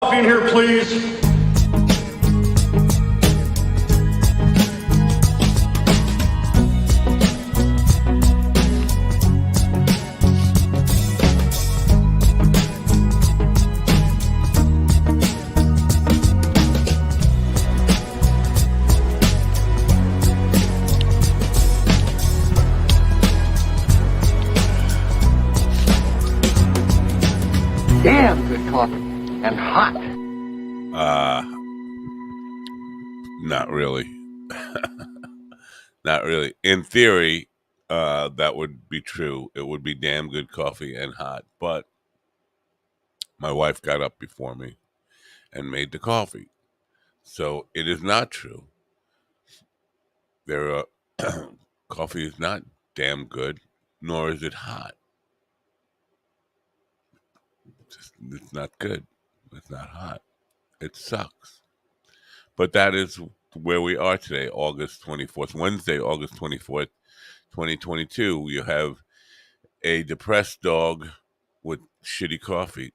In here, please. Damn good coffee and hot. Not really. Not really. In theory, that would be true. It would be damn good coffee and hot. But my wife got up before me and made the coffee. So it is not true. There are coffee is not damn good, nor is it hot. It's not good. It's not hot. It sucks. But that is where we are today, August 24th, Wednesday, August 24th, 2022. You have a depressed dog with shitty coffee.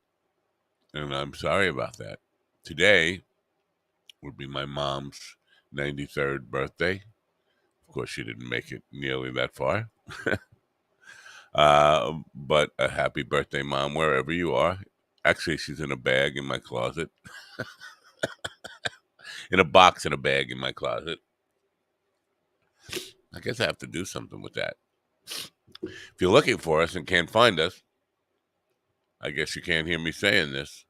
And I'm sorry about that. Today would be my mom's 93rd birthday. Of course, she didn't make it nearly that far. But a happy birthday, Mom, wherever you are. Actually, she's in a bag in my closet. In a box in a bag in my closet. I guess I have to do something with that. If you're looking for us and can't find us, I guess you can't hear me saying this.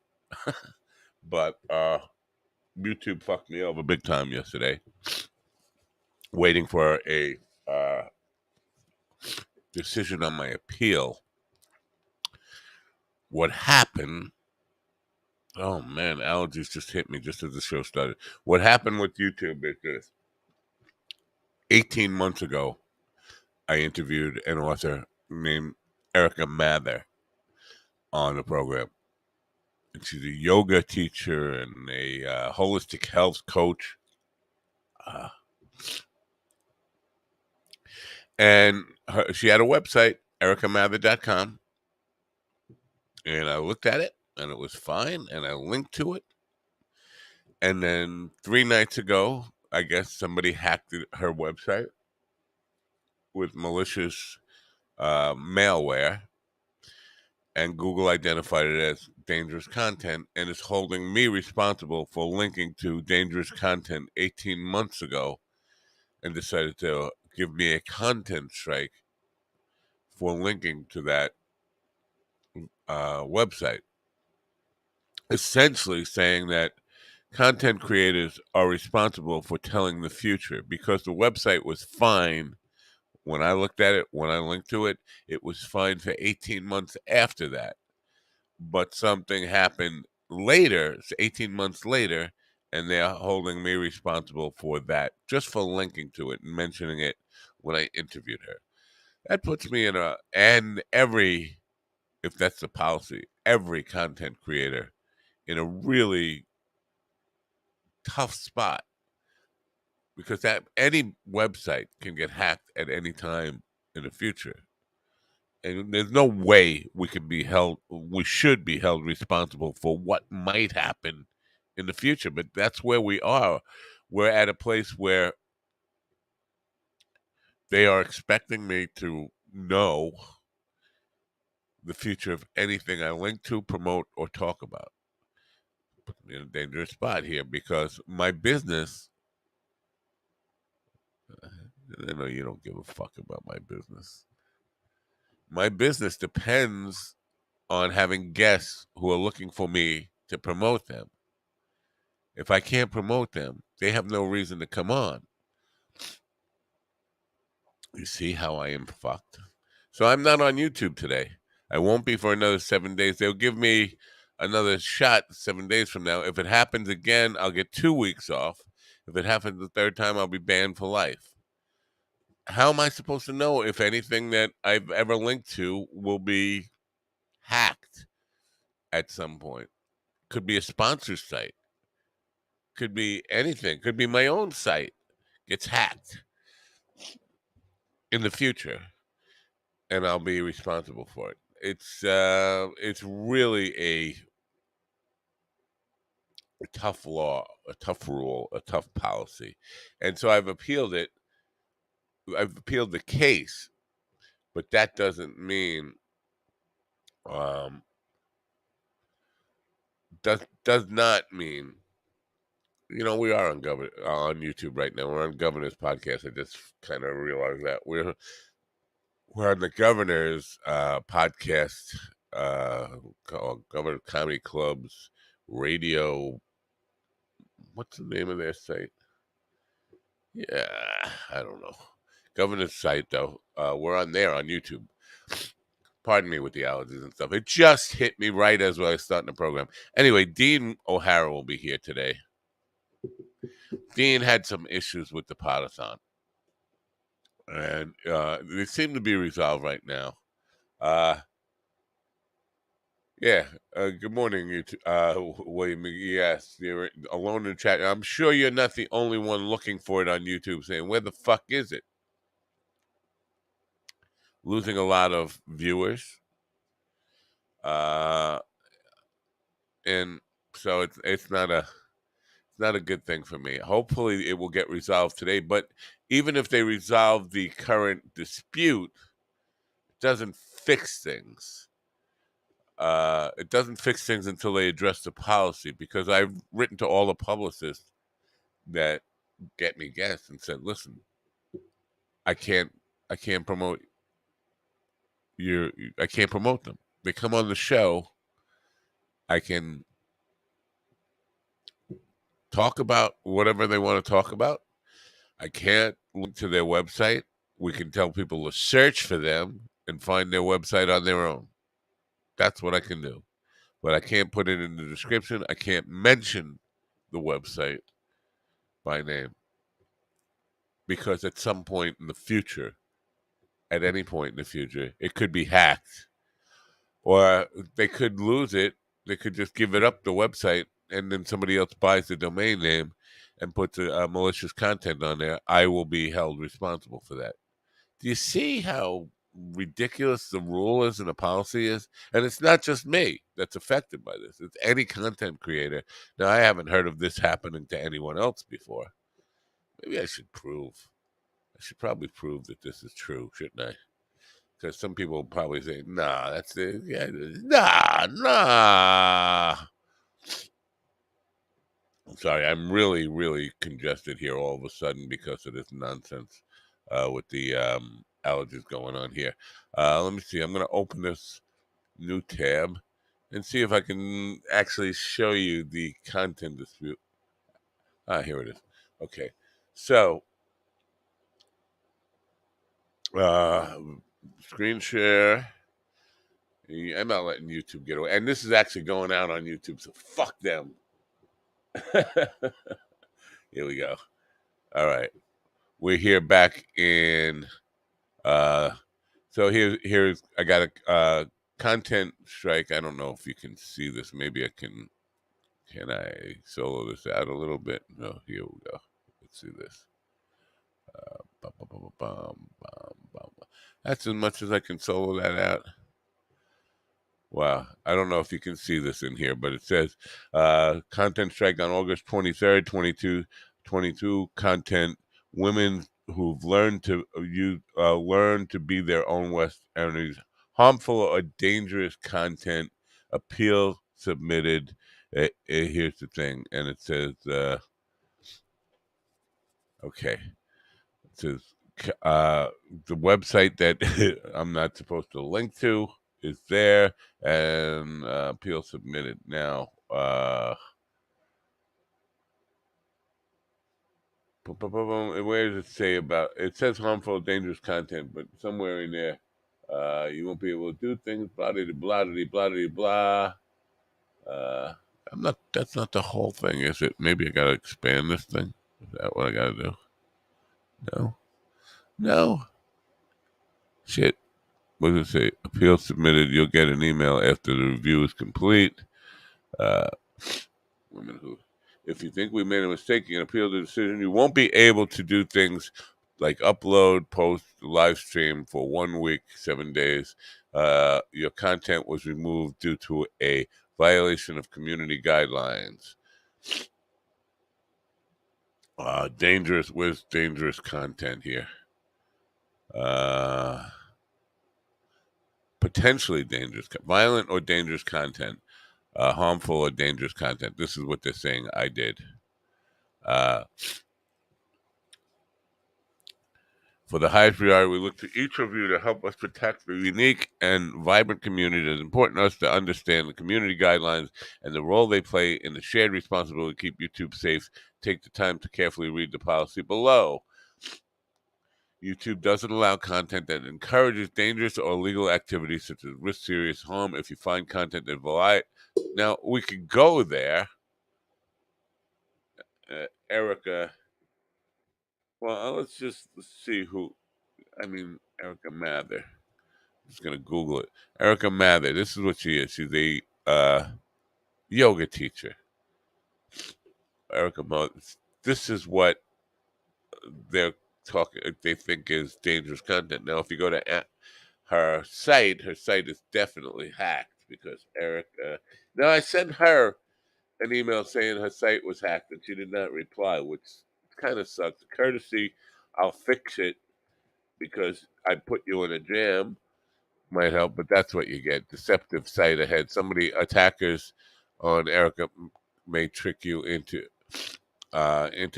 But YouTube fucked me over big time yesterday. Waiting for a decision on my appeal. What happened? Oh man, allergies just hit me just as the show started. What happened with YouTube is this. 18 months ago, I interviewed an author named Erica Mather on the program. And she's a yoga teacher and a holistic health coach. And she had a website, ericamather.com. And I looked at it, and it was fine, and I linked to it. And then 3 nights ago, I guess somebody hacked her website with malicious malware, and Google identified it as dangerous content and is holding me responsible for linking to dangerous content 18 months ago and decided to give me a content strike for linking to that website. Essentially saying that content creators are responsible for telling the future because the website was fine when I looked at it, when I linked to it, it was fine for 18 months after that. But something happened later, 18 months later, and they're holding me responsible for that, just for linking to it and mentioning it when I interviewed her. That puts me in if that's the policy, every content creator in a really tough spot. Because that any website can get hacked at any time in the future. And there's no way we should be held responsible for what might happen in the future. But that's where we are. We're at a place where they are expecting me to know the future of anything I link to, promote, or talk about. Put me in a dangerous spot here because my business, I know you don't give a fuck about my business. My business depends on having guests who are looking for me to promote them. If I can't promote them, they have no reason to come on. You see how I am fucked? So I'm not on YouTube today. I won't be for another 7 days. They'll give me another shot 7 days from now. If it happens again, I'll get 2 weeks off. If it happens the third time, I'll be banned for life. How am I supposed to know if anything that I've ever linked to will be hacked at some point? Could be a sponsor site. Could be anything. Could be my own site gets hacked in the future, and I'll be responsible for it. It's really a tough law, a tough rule, a tough policy. And so I've appealed it. I've appealed the case, but that doesn't mean um does not mean, we are on YouTube right now. We're on Governor's podcast. I just kind of realized that we're on the Governor's podcast called Governor Comedy Club's radio. What's the name of their site? Yeah, I don't know. Governor's site though. We're on there on YouTube. Pardon me with the allergies and stuff. It just hit me right as I was starting the program. Anyway, Dean O'Hara will be here today. Dean had some issues with the Padathon, and they seem to be resolved right now. Yeah. Good morning, William. Yes, you're alone in chat. I'm sure you're not the only one looking for it on YouTube, saying, "Where the fuck is it?" Losing a lot of viewers, uh, and so it's not a good thing for me. Hopefully, it will get resolved today. But even if they resolve the current dispute, it doesn't fix things. It doesn't fix things until they address the policy. Because I've written to all the publicists that get me guests and said, "Listen, I can't promote I can't promote them. They come on the show. I can talk about whatever they want to talk about. I can't link to their website. We can tell people to search for them and find their website on their own. That's what I can do. But I can't put it in the description. I can't mention the website by name because at some point in the future, at any point in the future, it could be hacked or they could lose it. They could just give it up, the website, and then somebody else buys the domain name and puts malicious content on there. I will be held responsible for that. Do you see how ridiculous the rule is and the policy is? And it's not just me that's affected by this. It's any content creator. Now, I haven't heard of this happening to anyone else before. Maybe I should probably prove that this is true, shouldn't I? Because some people will probably say, nah, that's it. Yeah, nah. I'm sorry. I'm really, really congested here all of a sudden because of this nonsense with the allergies going on here. Let me see. I'm going to open this new tab and see if I can actually show you the content dispute. Here it is. Okay. So, screen share. I'm not letting YouTube get away. And this is actually going out on YouTube, so fuck them. Here we go. All right. We're here back in so here's I got a content strike. I don't know if you can see this. Maybe I can I solo this out a little bit? No, here we go. Let's see this. Bum, bum, bum, bum, bum, bum. That's as much as I can solo that out. Wow. I don't know if you can see this in here, but it says content strike on August 23rd, 22 content. Women who've learned to learn to be their own worst enemies. Harmful or dangerous content. Appeal submitted. Here's the thing. And it says, okay. It says the website that I'm not supposed to link to is there, and appeal submitted. Now, where does it say about? It says harmful, dangerous content, but somewhere in there, you won't be able to do things. Blah blah blah blah blah blah. I'm not. That's not the whole thing, is it? Maybe I gotta expand this thing. Is that what I gotta do? No. No. Shit. What does it say? Appeal submitted. You'll get an email after the review is complete. Women who, if you think we made a mistake, you can appeal the decision. You won't be able to do things like upload, post, live stream for 1 week, 7 days. Your content was removed due to a violation of community guidelines. Dangerous. Where's dangerous content here? Potentially dangerous, violent or dangerous content, harmful or dangerous content. This is what they're saying I did. For the highest priority, we look to each of you to help us protect the unique and vibrant community. It is important to us to understand the community guidelines and the role they play in the shared responsibility to keep YouTube safe. Take the time to carefully read the policy below. YouTube doesn't allow content that encourages dangerous or illegal activities such as risk serious harm. If you find content that violates, now we could go there. Erica. Well, let's see who. I mean, Erica Mather. I'm just gonna Google it. Erica Mather. This is what she is. She's a yoga teacher. Erica Mather. This is what they're talking. They think is dangerous content. Now, if you go to her site is definitely hacked because Erica. Now, I sent her an email saying her site was hacked and she did not reply, which kind of sucks. Courtesy, I'll fix it because I put you in a jam. Might help, but that's what you get. Deceptive site ahead. Attackers on Erica may trick you into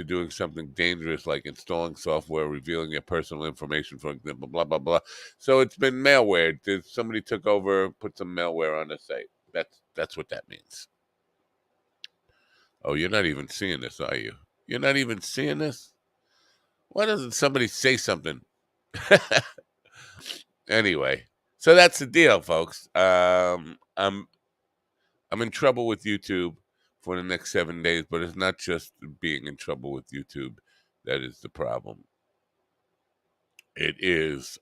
doing something dangerous like installing software revealing your personal information, for example, blah blah blah. So it's been malware. Somebody took over, put some malware on the site. That's what that means. Oh, you're not even seeing this, are you? You're not even seeing this? Why doesn't somebody say something? Anyway, so that's the deal, folks. I'm in trouble with YouTube for the next 7 days, but it's not just being in trouble with YouTube that is the problem. It is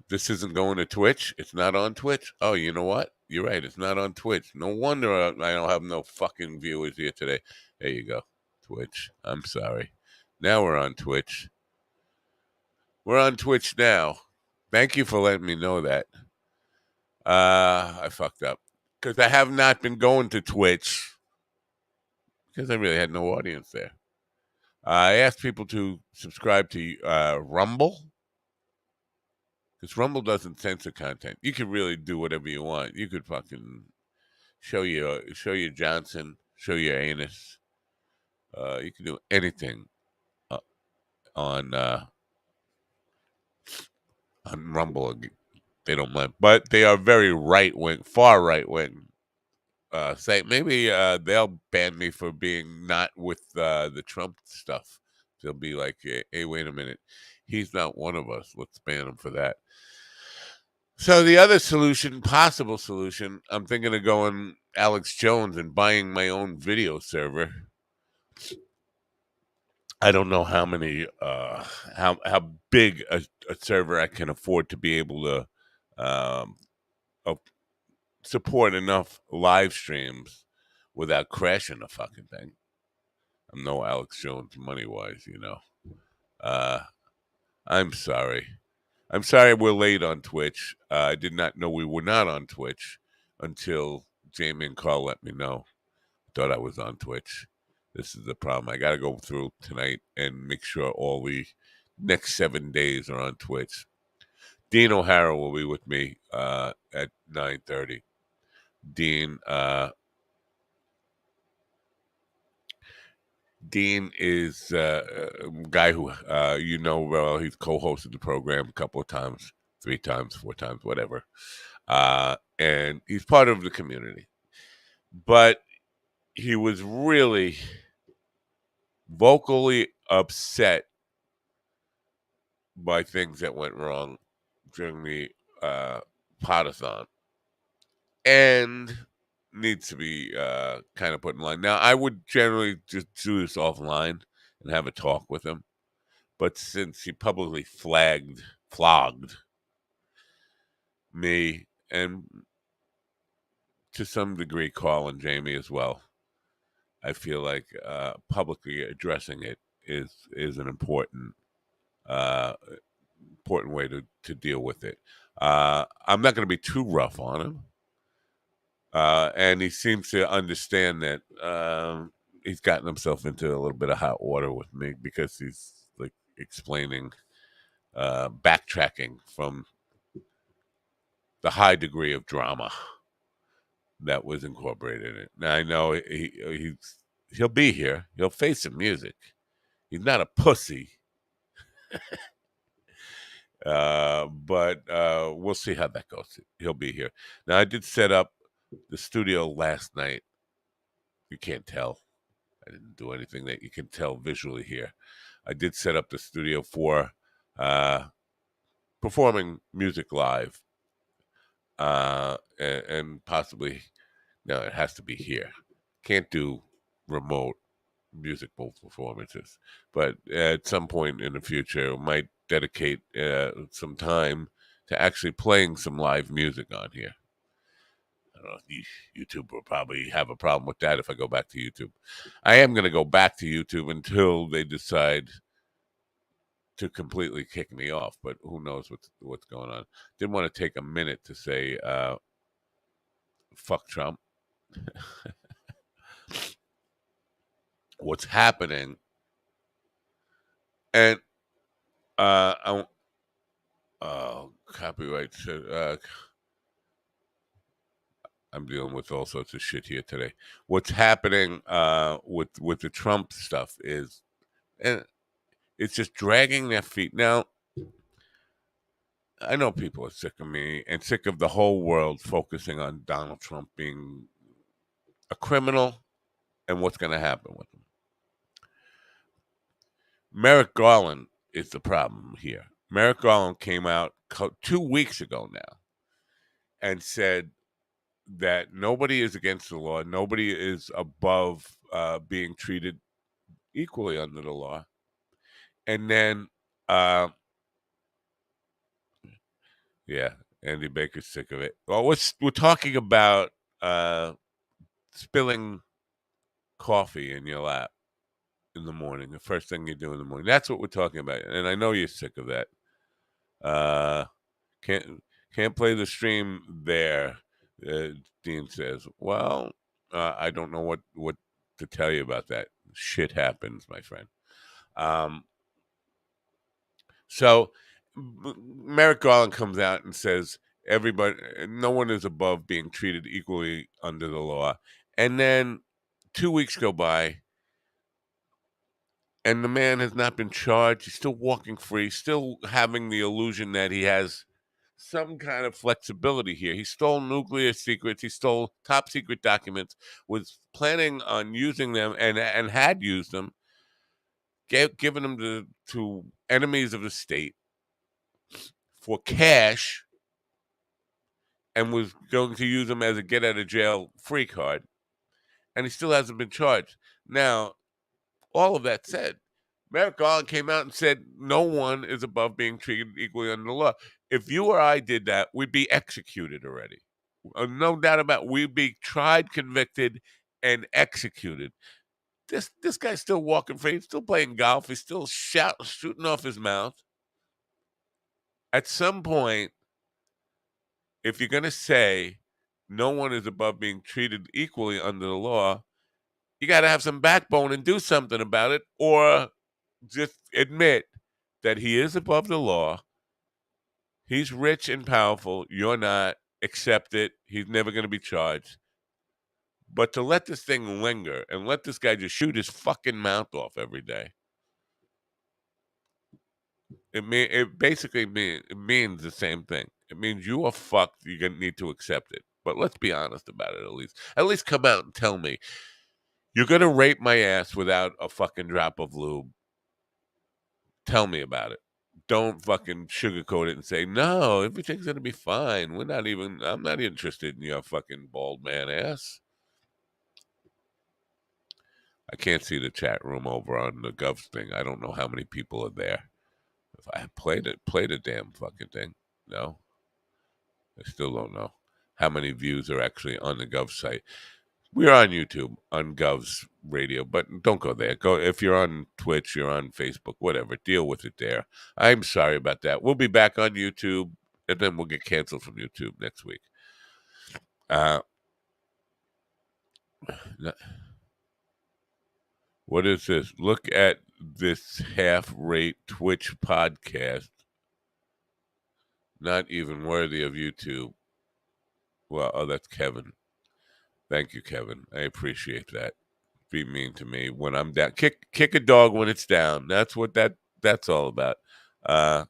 this isn't going to Twitch. It's not on Twitch. Oh, you know what? You're right. It's not on Twitch. No wonder I don't have no fucking viewers here today. There you go. Twitch. I'm sorry. Now we're on Twitch. We're on Twitch now. Thank you for letting me know that. I fucked up because I have not been going to Twitch because I really had no audience there. I asked people to subscribe to Rumble because Rumble doesn't censor content. You can really do whatever you want. You could fucking show your Johnson, show your anus. You can do anything on Rumble. They don't mind, but they are very right wing, far right wing. Say maybe they'll ban me for being not with the Trump stuff. They'll be like, hey, wait a minute, he's not one of us. Let's ban him for that. So the other possible solution, I'm thinking of going Alex Jones and buying my own video server. I don't know how many, how big a server I can afford to be able to support enough live streams without crashing the fucking thing. I'm no Alex Jones money wise, you know. I'm sorry. I'm sorry we're late on Twitch. I did not know we were not on Twitch until Jamie and Carl let me know. Thought I was on Twitch. This is the problem. I got to go through tonight and make sure all the next 7 days are on Twitch. Dean O'Hara will be with me at 9:30. Dean is a guy who you know well. He's co-hosted the program a couple of times, 3 times, 4 times, whatever. And he's part of the community. But he was really vocally upset by things that went wrong during the Potathon and needs to be kind of put in line. Now, I would generally just do this offline and have a talk with him. But since he publicly flogged me and to some degree Carl and Jamie as well, I feel like publicly addressing it is an important way to deal with it. I'm not going to be too rough on him. And he seems to understand that he's gotten himself into a little bit of hot water with me because he's like explaining, backtracking from the high degree of drama that was incorporated in it. Now I know he'll be here. He'll face some music. He's not a pussy. But we'll see how that goes. He'll be here. Now I did set up the studio last night. You can't tell. I didn't do anything that you can tell visually here. I did set up the studio for performing music live, and possibly, no, it has to be here. Can't do remote musical performances, but at some point in the future, might dedicate some time to actually playing some live music on here. I don't know. YouTube will probably have a problem with that if I go back to YouTube. I am going to go back to YouTube until they decide to completely kick me off, but who knows what's going on. Did want to take a minute to say fuck Trump. What's happening, and copyright shit. I'm dealing with all sorts of shit here today. What's happening with the Trump stuff is, and it's just dragging their feet. Now, I know people are sick of me and sick of the whole world focusing on Donald Trump being a criminal and what's going to happen with him. Merrick Garland is the problem here. Merrick Garland came out 2 weeks ago now and said that nobody is against the law. Nobody is above being treated equally under the law. And then, yeah, Andy Baker's sick of it. Well, we're talking about spilling coffee in your lap in the morning, the first thing you do in the morning. That's what we're talking about. And I know you're sick of that. Can't play the stream there, Dean says. Well, I don't know what to tell you about that. Shit happens, my friend. So Merrick Garland comes out and says no one is above being treated equally under the law. And then 2 weeks go by, and the man has not been charged. He's still walking free, still having the illusion that he has some kind of flexibility here. He stole nuclear secrets. He stole top secret documents, was planning on using them and had used them, given them to enemies of the state for cash, and was going to use them as a get out of jail free card. And he still hasn't been charged. Now, all of that said, Merrick Garland came out and said no one is above being treated equally under the law. If you or I did that, we'd be executed already. No doubt about it. We'd be tried, convicted, and executed. This guy's still walking free. He's still playing golf. He's still shooting off his mouth. At some point, if you're going to say no one is above being treated equally under the law, you got to have some backbone and do something about it, or just admit that he is above the law. He's rich and powerful. You're not. Accept it. He's never going to be charged. But to let this thing linger and let this guy just shoot his fucking mouth off every day, it basically means the same thing. It means you are fucked. You're going to need to accept it. But let's be honest about it at least. At least come out and tell me, you're going to rape my ass without a fucking drop of lube. Tell me about it. Don't fucking sugarcoat it and say, no, everything's going to be fine. I'm not interested in your fucking bald man ass. I can't see the chat room over on the Govs thing. I don't know how many people are there. If I played a damn fucking thing. No. I still don't know how many views are actually on the Gov site. We're on YouTube, on Gov's radio, but don't go there. Go if you're on Twitch, you're on Facebook, whatever. Deal with it there. I'm sorry about that. We'll be back on YouTube, and then we'll get canceled from YouTube next week. What is this? Look at this half-rate Twitch podcast. Not even worthy of YouTube. Well, oh, that's Kevin. Thank you, Kevin. I appreciate that. Be mean to me when I'm down. Kick a dog when it's down. That's what that's all about. Uh,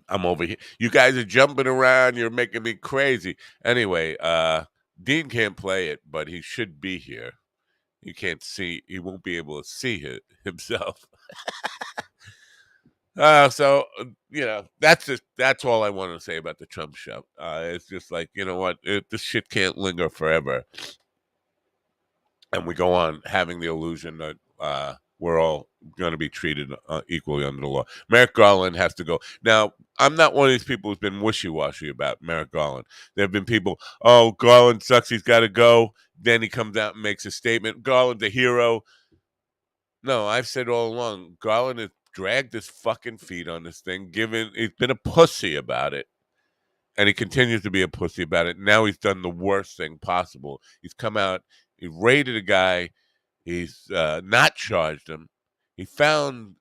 I'm over here. You guys are jumping around. You're making me crazy. Anyway, Dean can't play it, but he should be here. You can't see. He won't be able to see it himself. That's all I want to say about the Trump show. It's just like, you know what, this shit can't linger forever, and we go on having the illusion that we're all going to be treated equally under the law. Merrick Garland has to go. Now, I'm not one of these people who's been wishy-washy about Merrick Garland. There have been people, oh, Garland sucks, he's got to go. Then he comes out and makes a statement. Garland's a hero. No, I've said all along, Garland has dragged his fucking feet on this thing, he's been a pussy about it, and he continues to be a pussy about it. Now he's done the worst thing possible. He's come out, he raided a guy, he's not charged him. He found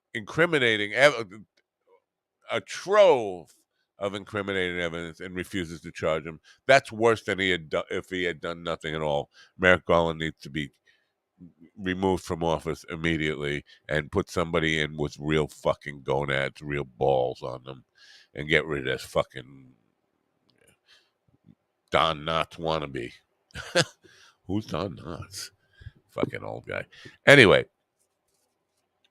a trove of incriminating evidence and refuses to charge him. That's worse than if he had done nothing at all. Merrick Garland needs to be removed from office immediately and put somebody in with real fucking gonads, real balls on them, and get rid of this fucking Don Knotts wannabe. Who's Don Knotts? Fucking old guy. Anyway,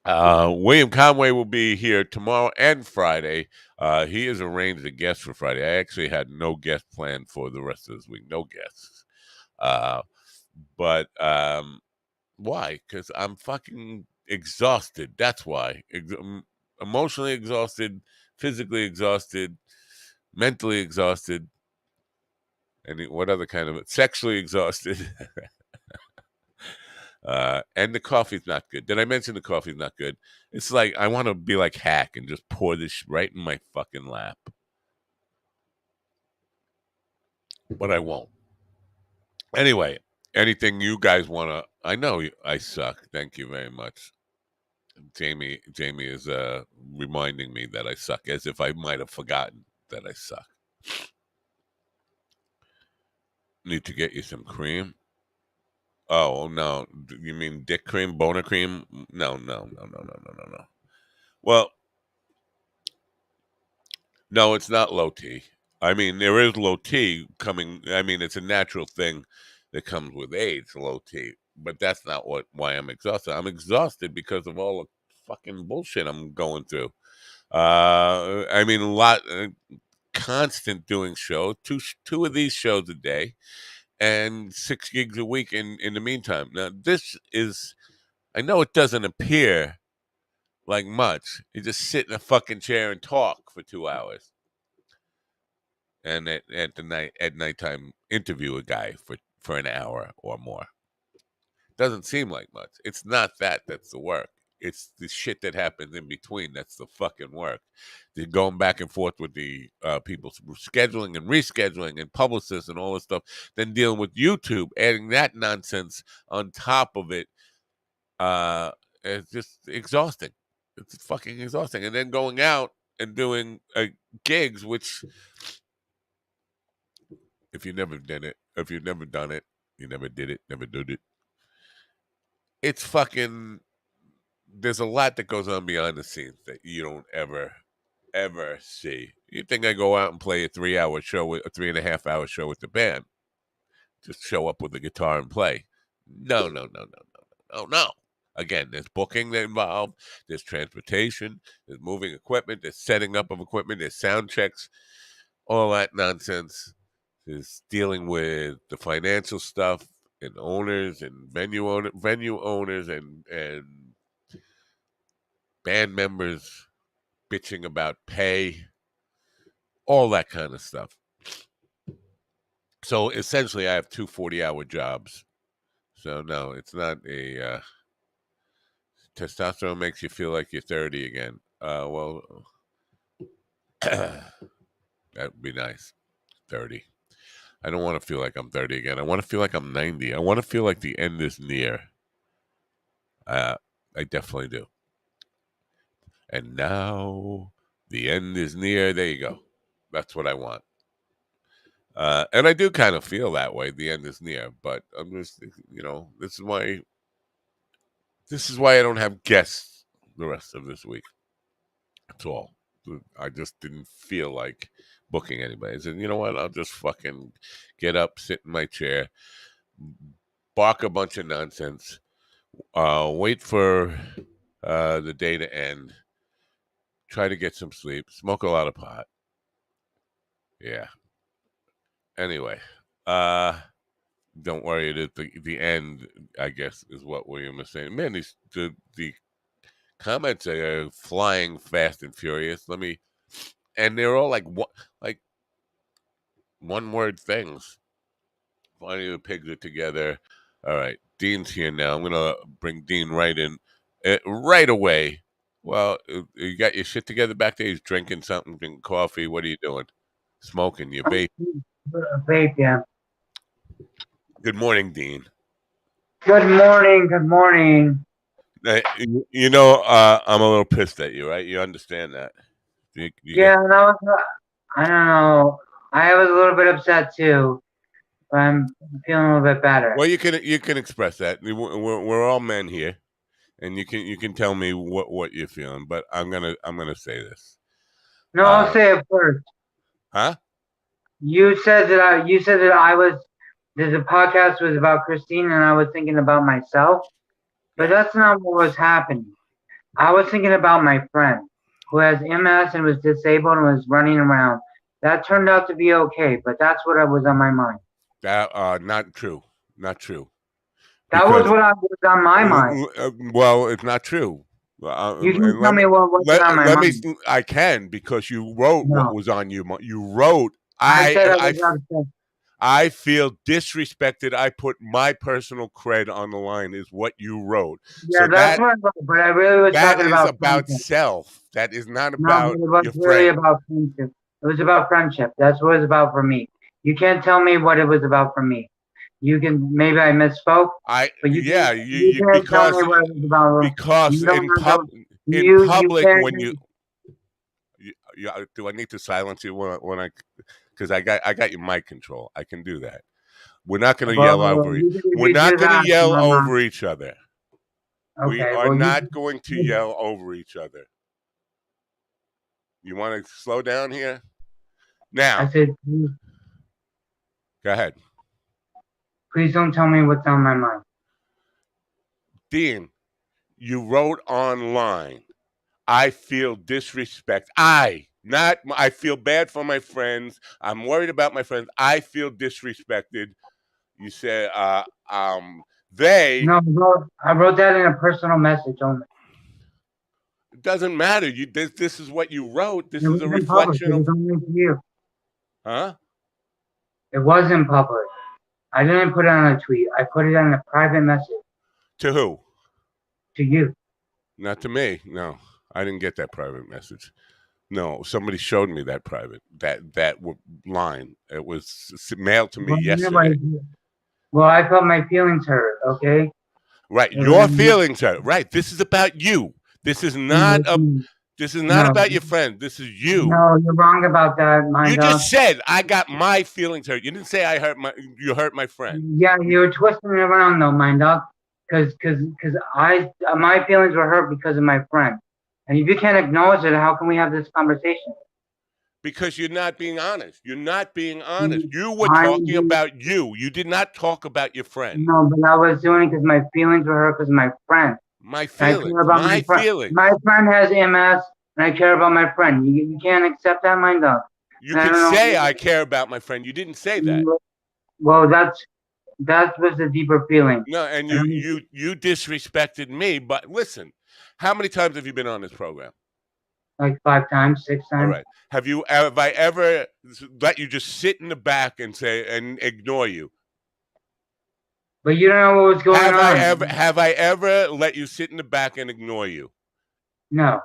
William Conway will be here tomorrow and Friday. He has arranged a guest for Friday. I actually had no guest planned for the rest of this week. No guests. But why? Because I'm fucking exhausted. That's why. Emotionally exhausted, physically exhausted, mentally exhausted, and what other kind of sexually exhausted. And the coffee's not good. Did I mention the coffee's not good? It's like I want to be like Hack and just pour this right in my fucking lap, but I won't. Anyway, anything you guys want to? I know I suck. Thank you very much. Jamie is reminding me that I suck, as if I might have forgotten that I suck. Need to get you some cream. Oh no, you mean dick cream, boner cream? No, no, no, no, no, no, no, no. Well, no, it's not low T. I mean, there is low T coming. I mean, it's a natural thing that comes with age, low T. But that's not why I'm exhausted. I'm exhausted because of all the fucking bullshit I'm going through. I mean, constant doing shows, two of these shows a day, and 6 gigs a week in the meantime. Now, this is, I know it doesn't appear like much. You just sit in a fucking chair and talk for 2 hours, and at nighttime interview a guy for an hour or more. Doesn't seem like much. It's not that's the work. It's the shit that happens in between that's the fucking work. They're going back and forth with the people scheduling and rescheduling and publicists and all this stuff. Then dealing with YouTube, adding that nonsense on top of it. It's just exhausting. It's fucking exhausting. And then going out and doing gigs, which if you've never done it, you never did it, never did it. It's fucking, there's a lot that goes on behind the scenes that you don't ever see. You think I go out and play a 3-hour show, a 3.5-hour show with the band, just show up with the guitar and play? No, no, no, no, no, no, no. Again, there's booking involved, there's transportation, there's moving equipment, there's setting up of equipment, there's sound checks, all that nonsense. Is dealing with the financial stuff and owners and venue owners and band members bitching about pay, all that kind of stuff. So essentially, I have two 40-hour jobs. So no, it's not a testosterone makes you feel like you're 30 again. Well, that would be nice. 30. I don't want to feel like I'm 30 again. I want to feel like I'm 90. I want to feel like the end is near. I definitely do. And now the end is near. There you go. That's what I want. And I do kind of feel that way. The end is near, but I'm just, this is why I don't have guests the rest of this week. That's all. I just didn't feel like booking anybody. I said, you know what? I'll just fucking get up, sit in my chair, bark a bunch of nonsense, wait for the day to end, try to get some sleep, smoke a lot of pot. Yeah. Anyway, don't worry. The end, I guess, is what William is saying. Man, the comments are flying fast and furious. And they're all like one word things. Finally, the pigs are together. All right, Dean's here now. I'm gonna bring Dean right in, right away. Well, you got your shit together back there. He's drinking something, drinking coffee. What are you doing? Smoking your vape. Vape, yeah. Good morning, Dean. Good morning. Good morning. I'm a little pissed at you, right? You understand that? Yeah, I don't know. I was a little bit upset too, but I'm feeling a little bit better. Well, you can express that. We're all men here, and you can tell me what you're feeling. But I'm gonna say this. No, I'll say it first. Huh? You said that the podcast was about Christine, and I was thinking about myself, but that's not what was happening. I was thinking about my friend who has MS and was disabled and was running around. That turned out to be okay, but that's what was on my mind. Not true. Not true. That was what was on my mind. Well, it's not true. You can tell me what was on my mind. I can, because you wrote what was on you. You wrote, I said I was upset. I feel disrespected. I put my personal cred on the line, is what you wrote. Yeah, so that's what I wrote, but I really was talking about friendship. Self. That is not about your friend. It was really about friendship. It was about friendship. That's what it was about for me. You can't tell me what it was about for me. You can, maybe I misspoke. But you can't tell me what it was about. Because in public, when you do I need to silence you when I, because I got your mic control. I can do that. We're not going to yell over. We're not going to yell over each other. Okay, we are not going to yell over each other. You want to slow down here? Now. I said, go ahead. Please don't tell me what's on my mind. Dean, you wrote online, I feel disrespect. I feel bad for my friends. I'm worried about my friends. I feel disrespected. You said, they. No, I wrote that in a personal message only. It doesn't matter. This is what you wrote. This is a reflection of. It was only to you. Huh? It wasn't public. I didn't put it on a tweet. I put it on a private message. To who? To you. Not to me. No, I didn't get that private message. No, somebody showed me that private, that line. It was mailed to me yesterday. Well, I felt my feelings hurt, okay? Right, your feelings hurt. Right, this is about you. This is not about your friend. This is you. No, you're wrong about that, You just said I got my feelings hurt. You didn't say you hurt my friend. Yeah, you were twisting it around though, mind dog. Because my feelings were hurt because of my friend. And if you can't acknowledge it, how can we have this conversation? Because you're not being honest. You're not being honest. You were talking about you. You did not talk about your friend. No, but I was doing it because my feelings were hurt because of my friend. My feelings. My feelings. My friend has MS, and I care about my friend. You can't accept that, mind dog. You can say I care about my friend. You didn't say that. Well, that was the deeper feeling. No, and you disrespected me. But listen, how many times have you been on this program? Like 5 times, 6 times. All right. Have I ever let you just sit in the back and ignore you? But you don't know what was going on. Have I ever let you sit in the back and ignore you? No.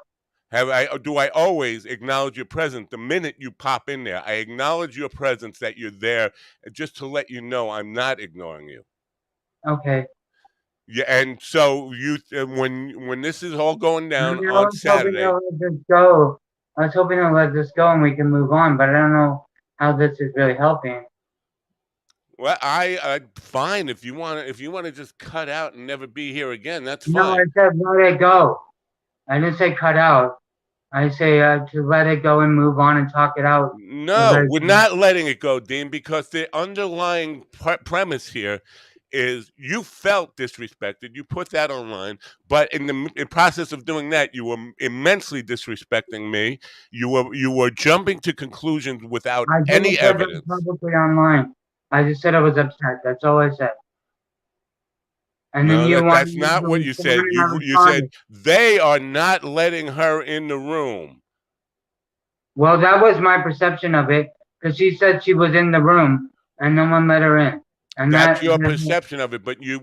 Do I always acknowledge your presence the minute you pop in there? I acknowledge your presence, that you're there, just to let you know I'm not ignoring you. Okay. Yeah, and so when this is all going down I on was hoping Saturday. to let this go. I was hoping to let this go and we can move on, but I don't know how this is really helping. Well, I fine if you want to just cut out and never be here again. That's No, I fine. said let it go. I didn't say cut out. I say to let it go and move on and talk it out. No, we're not letting it go, Dean, because the underlying premise here is you felt disrespected. You put that online, but in the process of doing that, you were immensely disrespecting me. You were jumping to conclusions without I didn't any put that evidence. publicly online. I just said I was upset. That's all I said. And then No, you wanted that's me not to what you respond, said. and I You said responded. they are not letting her in the room. Well, that was my perception of it, because she said she was in the room and no one let her in. And That's that, your perception of it, but you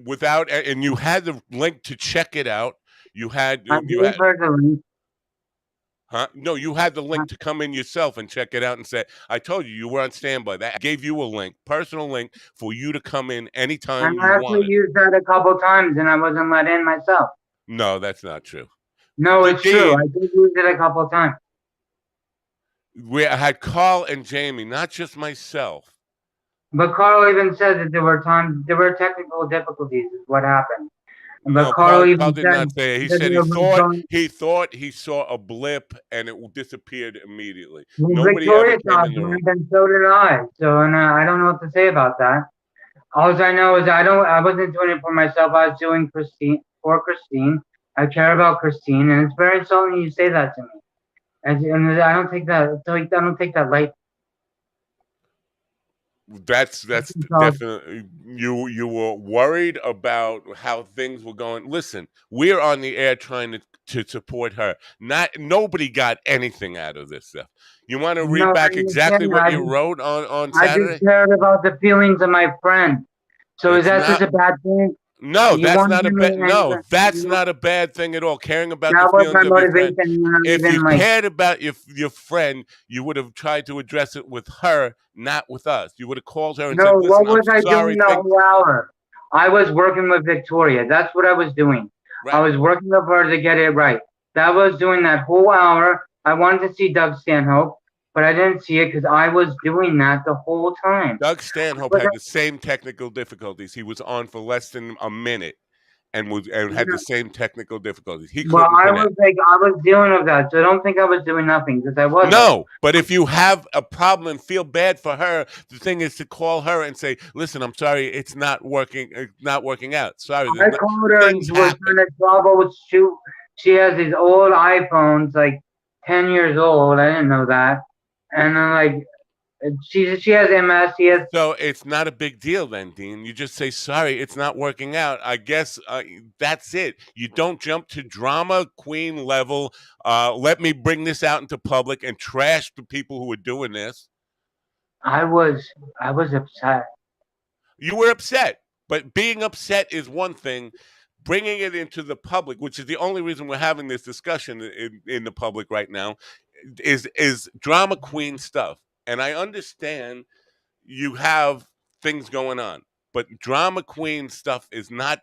had the link to check it out. You had I you gave had her the link. Huh? No, you had the link to come in yourself and check it out and say, I told you you were on standby. That gave you a link, personal link, for you to come in anytime And I you actually wanted. used that a couple times and I wasn't let in myself. No, that's not true. No, it's true. I Dean, did use it a couple times. I had Carl and Jamie, not just myself. But Carl even said that there were technical difficulties, is what happened. But No, Carl Carl even did said not say it. He that said there was going. he thought he saw a blip and it disappeared immediately. Well, Nobody ever Victoria came saw in the room. it, and so did I. So, and I don't know what to say about that. All I know is I wasn't doing it for myself. I was doing Christine for Christine. I care about Christine, and it's very insulting you say that to me. And I don't take that. I don't take that light. That's So, definitely you were worried about how things were going. Listen, we're on the air trying to support her. Nobody got anything out of this stuff. You want to read no, I back exactly understand. what you wrote on I just Saturday? cared about the feelings of my friend. So is It's that such not a bad thing? No, You that's want to not a hear me bad no, anger? that's not a bad thing at all. Caring about the That was feelings my of your friend. motivation. Not If you even like, cared about your friend, you would have tried to address it with her, not with us. You would have called her and no, said, what "Listen, I'm was I doing sorry. the whole hour? I was working with Victoria. That's what I was doing. I Right. was working with her to get it right. That was doing that whole hour. I wanted to see Doug Stanhope, but I didn't see it because I was doing that the whole time. Doug Stanhope But had the same technical difficulties. He was on for less than a minute and had the same technical difficulties. He well, couldn't I connect. was like, I was dealing with that, so I don't think I was doing nothing because I wasn't. No, but if you have a problem and feel bad for her, the thing is to call her and say, "Listen, I'm sorry, it's not working. It's not working out. Sorry, I called her and things was happen." trying to trouble with shoot. She has these old iPhones, like 10 years old. I didn't know that. And I'm like, she has MS. She has So it's not a big deal then, Dean. You just say, "Sorry, it's not working out." I guess that's it. You don't jump to drama queen level. Let me bring this out into public and trash the people who are doing this. I was I was upset. You were upset, but being upset is one thing. Bringing it into the public, which is the only reason we're having this discussion in the public right now, is drama queen stuff. And I understand you have things going on, but drama queen stuff is not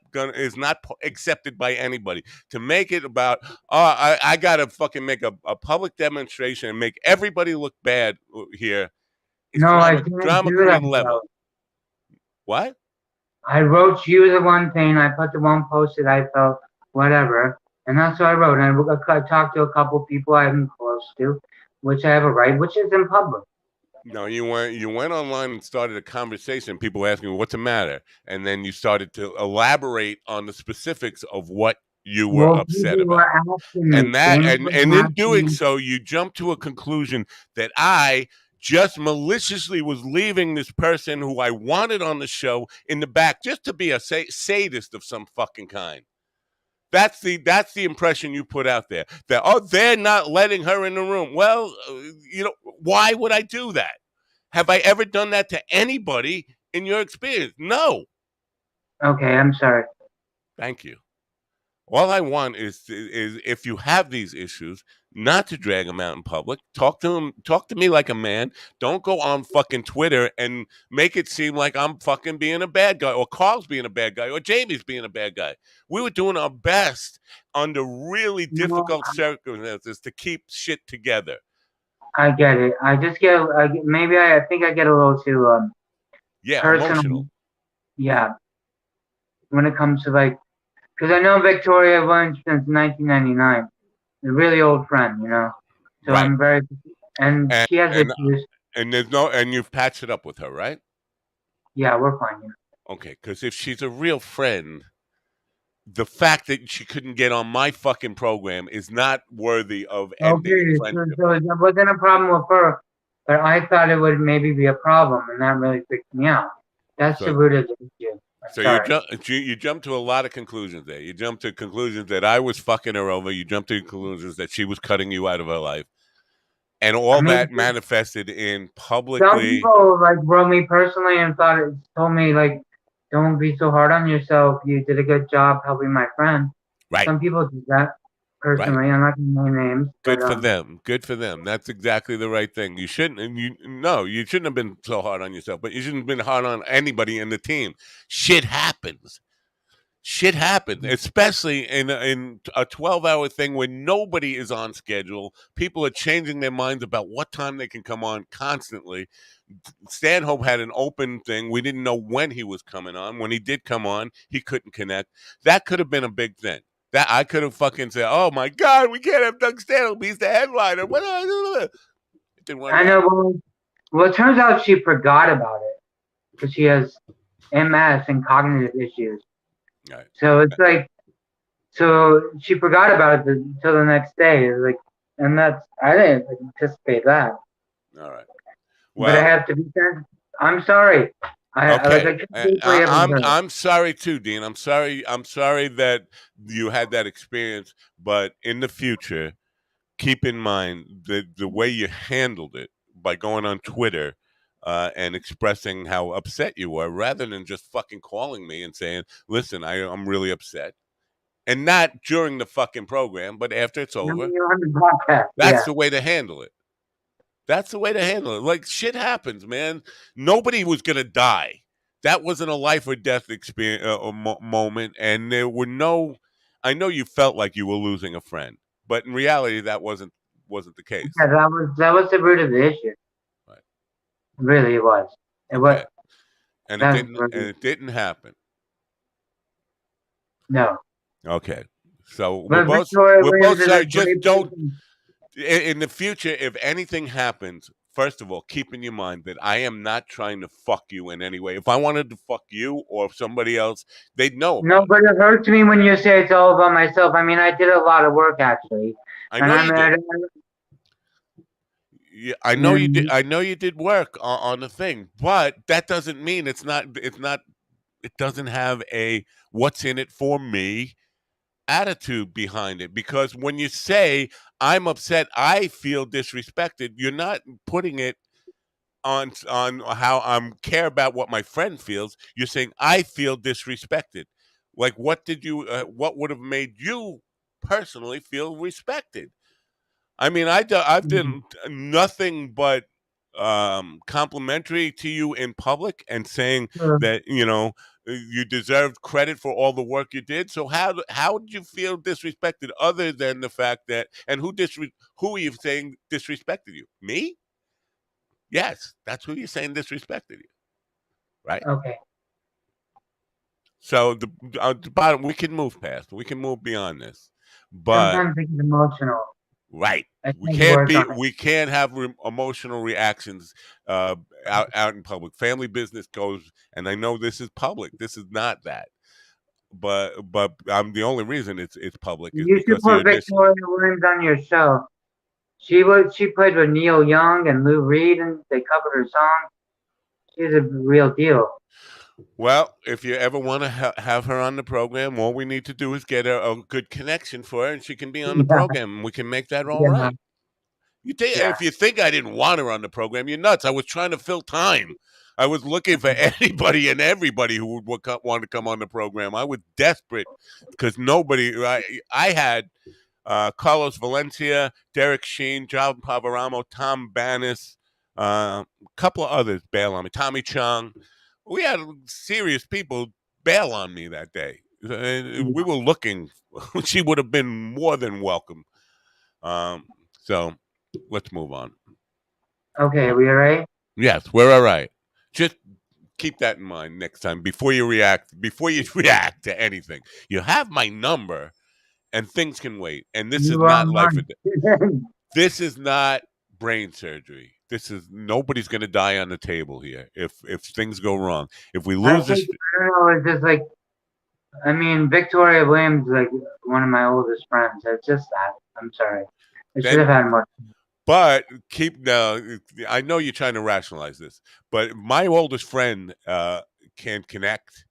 accepted by anybody. To make it about, I gotta fucking make a public demonstration and make everybody look bad here is No, I didn't drama do that queen though. level. What? I wrote you the one thing. I put the one post that I felt whatever, and that's what I wrote. And I talked to a couple people I'm close to, which I have a right, which is in public. No, you went online and started a conversation. People were asking what's the matter, and then you started to elaborate on the specifics of what you were Well, upset people were about. asking me. And that Things and were in asking doing me. so, you jump to a conclusion that I just maliciously was leaving this person who I wanted on the show in the back just to be a sadist of some fucking kind. That's the impression you put out there. That they're not letting her in the room. Well, why would I do that? Have I ever done that to anybody in your experience? No. Okay, I'm sorry. Thank you. All I want is if you have these issues, not to drag them out in public. Talk to them. Talk to me like a man. Don't go on fucking Twitter and make it seem like I'm fucking being a bad guy, or Carl's being a bad guy, or Jamie's being a bad guy. We were doing our best under really No, difficult circumstances to keep shit together. I get it. Maybe I think I get a little too Yeah, personal. emotional. Yeah, when it comes to like, because I know Victoria Lynch since 1999, a really old friend, you know. So Right. I'm very, and And she has and issues. and there's no, and you've patched it up with her, right? Yeah, we're fine. Yeah. Okay, because if she's a real friend, the fact that she couldn't get on my fucking program is not worthy of ending Okay, friendship. so it wasn't a problem with her, but I thought it would maybe be a problem, and that really freaked me out. That's the So, root of the issue. I'm so sorry. you jump to a lot of conclusions there. You jump to conclusions that I was fucking her over. You jump to conclusions that she was cutting you out of her life, and I all mean, that manifested in some publicly. people like wrote me personally and told me like, don't be so hard on yourself. You did a good job helping my friend. Right, Some people do that right. personally. I'm not gonna name names, but Good for them. Good for them. That's exactly the right thing. You shouldn't, and you shouldn't have been so hard on yourself, but you shouldn't have been hard on anybody in the team. Shit happens. Shit happens, especially in a 12-hour thing where nobody is on schedule. People are changing their minds about what time they can come on constantly. Stanhope had an open thing. We didn't know when he was coming on. When he did come on, he couldn't connect. That could have been a big thing. That I could have fucking said, "Oh my God, we can't have Doug Stanhope. He's the headliner." It didn't work I out. know. Well, it turns out she forgot about it because she has MS and cognitive issues. Right. So it's like, so she forgot about it until the next day. It's like, and I didn't anticipate that. All right. But I Well, have to be fair. I'm sorry. I okay. can't believe I haven't heard it. I'm sorry too, Dean. I'm sorry. I'm sorry that you had that experience. But in the future, keep in mind that the way you handled it by going on Twitter and expressing how upset you were, rather than just fucking calling me and saying, "Listen, I'm really upset," and not during the fucking program, but after it's No, over. you're on the podcast. That's Yeah. the way to handle it. That's the way to handle it. Like shit happens, man. Nobody was gonna die. That wasn't a life or death experience moment, and there were no. I know you felt like you were losing a friend, but in reality, that wasn't the case. Yeah, that was the root of the issue. Right. Really, it was. It was. Okay. And That's and really, it didn't happen. no. Okay. So But Victoria we're Williams both is a sorry. Just great don't person. in the future, if anything happens, first of all, keep in your mind that I am not trying to fuck you in any way. If I wanted to fuck you or somebody else, they'd know No, about it. but it hurts me when you say it's all about myself. I mean, I did a lot of work actually, I and know you did. I know you did. and I know you did work on the thing, but that doesn't mean it's not. It's not. It doesn't have a what's in it for me attitude behind it, because when you say I'm upset, I feel disrespected, you're not putting it on how I'm care about what my friend feels. You're saying I feel disrespected. Like what would have made you personally feel respected? I mean, I've done nothing but complimentary to you in public and saying that you deserved credit for all the work you did. So how did you feel disrespected, other than the fact that, and who are you saying disrespected you? Me? Yes, that's who you're saying disrespected you, right? okay. So the bottom, we can move past, we can move beyond this, but Sometimes it gets emotional. right. I can't work on it. We can't have emotional reactions out in public. Family business goes, and I know this is public. This is not that, but the only reason it's public is You should because you're put Victoria Williams on your show. She played with Neil Young and Lou Reed, and they covered her song. She's a real deal. Well, if you ever want to have her on the program, all we need to do is get a good connection for her, and she can be on the Yeah, program, and we can make that all yeah, right. You think yeah. if you think I didn't want her on the program, you're nuts. I was trying to fill time. I was looking for anybody and everybody who would want to come on the program. I was desperate because nobody. I had Carlos Valencia, Derek Sheen, John Pavaramo, Tom Bannis, a couple of others bail on me. Tommy Chung. We had serious people bail on me that day. We were looking. She would have been more than welcome. So let's move on. Okay, we all right? Yes, we're all right. Just keep that in mind next time before you react. Before you react to anything, you have my number, and things can wait. And this is You not are life or mine. death. This is not brain surgery. This is nobody's going to die on the table here. If things go wrong, if we I lose think, this, I don't know, it's just like, I mean, Victoria Williams is like one of my oldest friends. It's just that. I'm sorry. I should have then. had more. But keep now. I know you're trying to rationalize this, but my oldest friend can connect.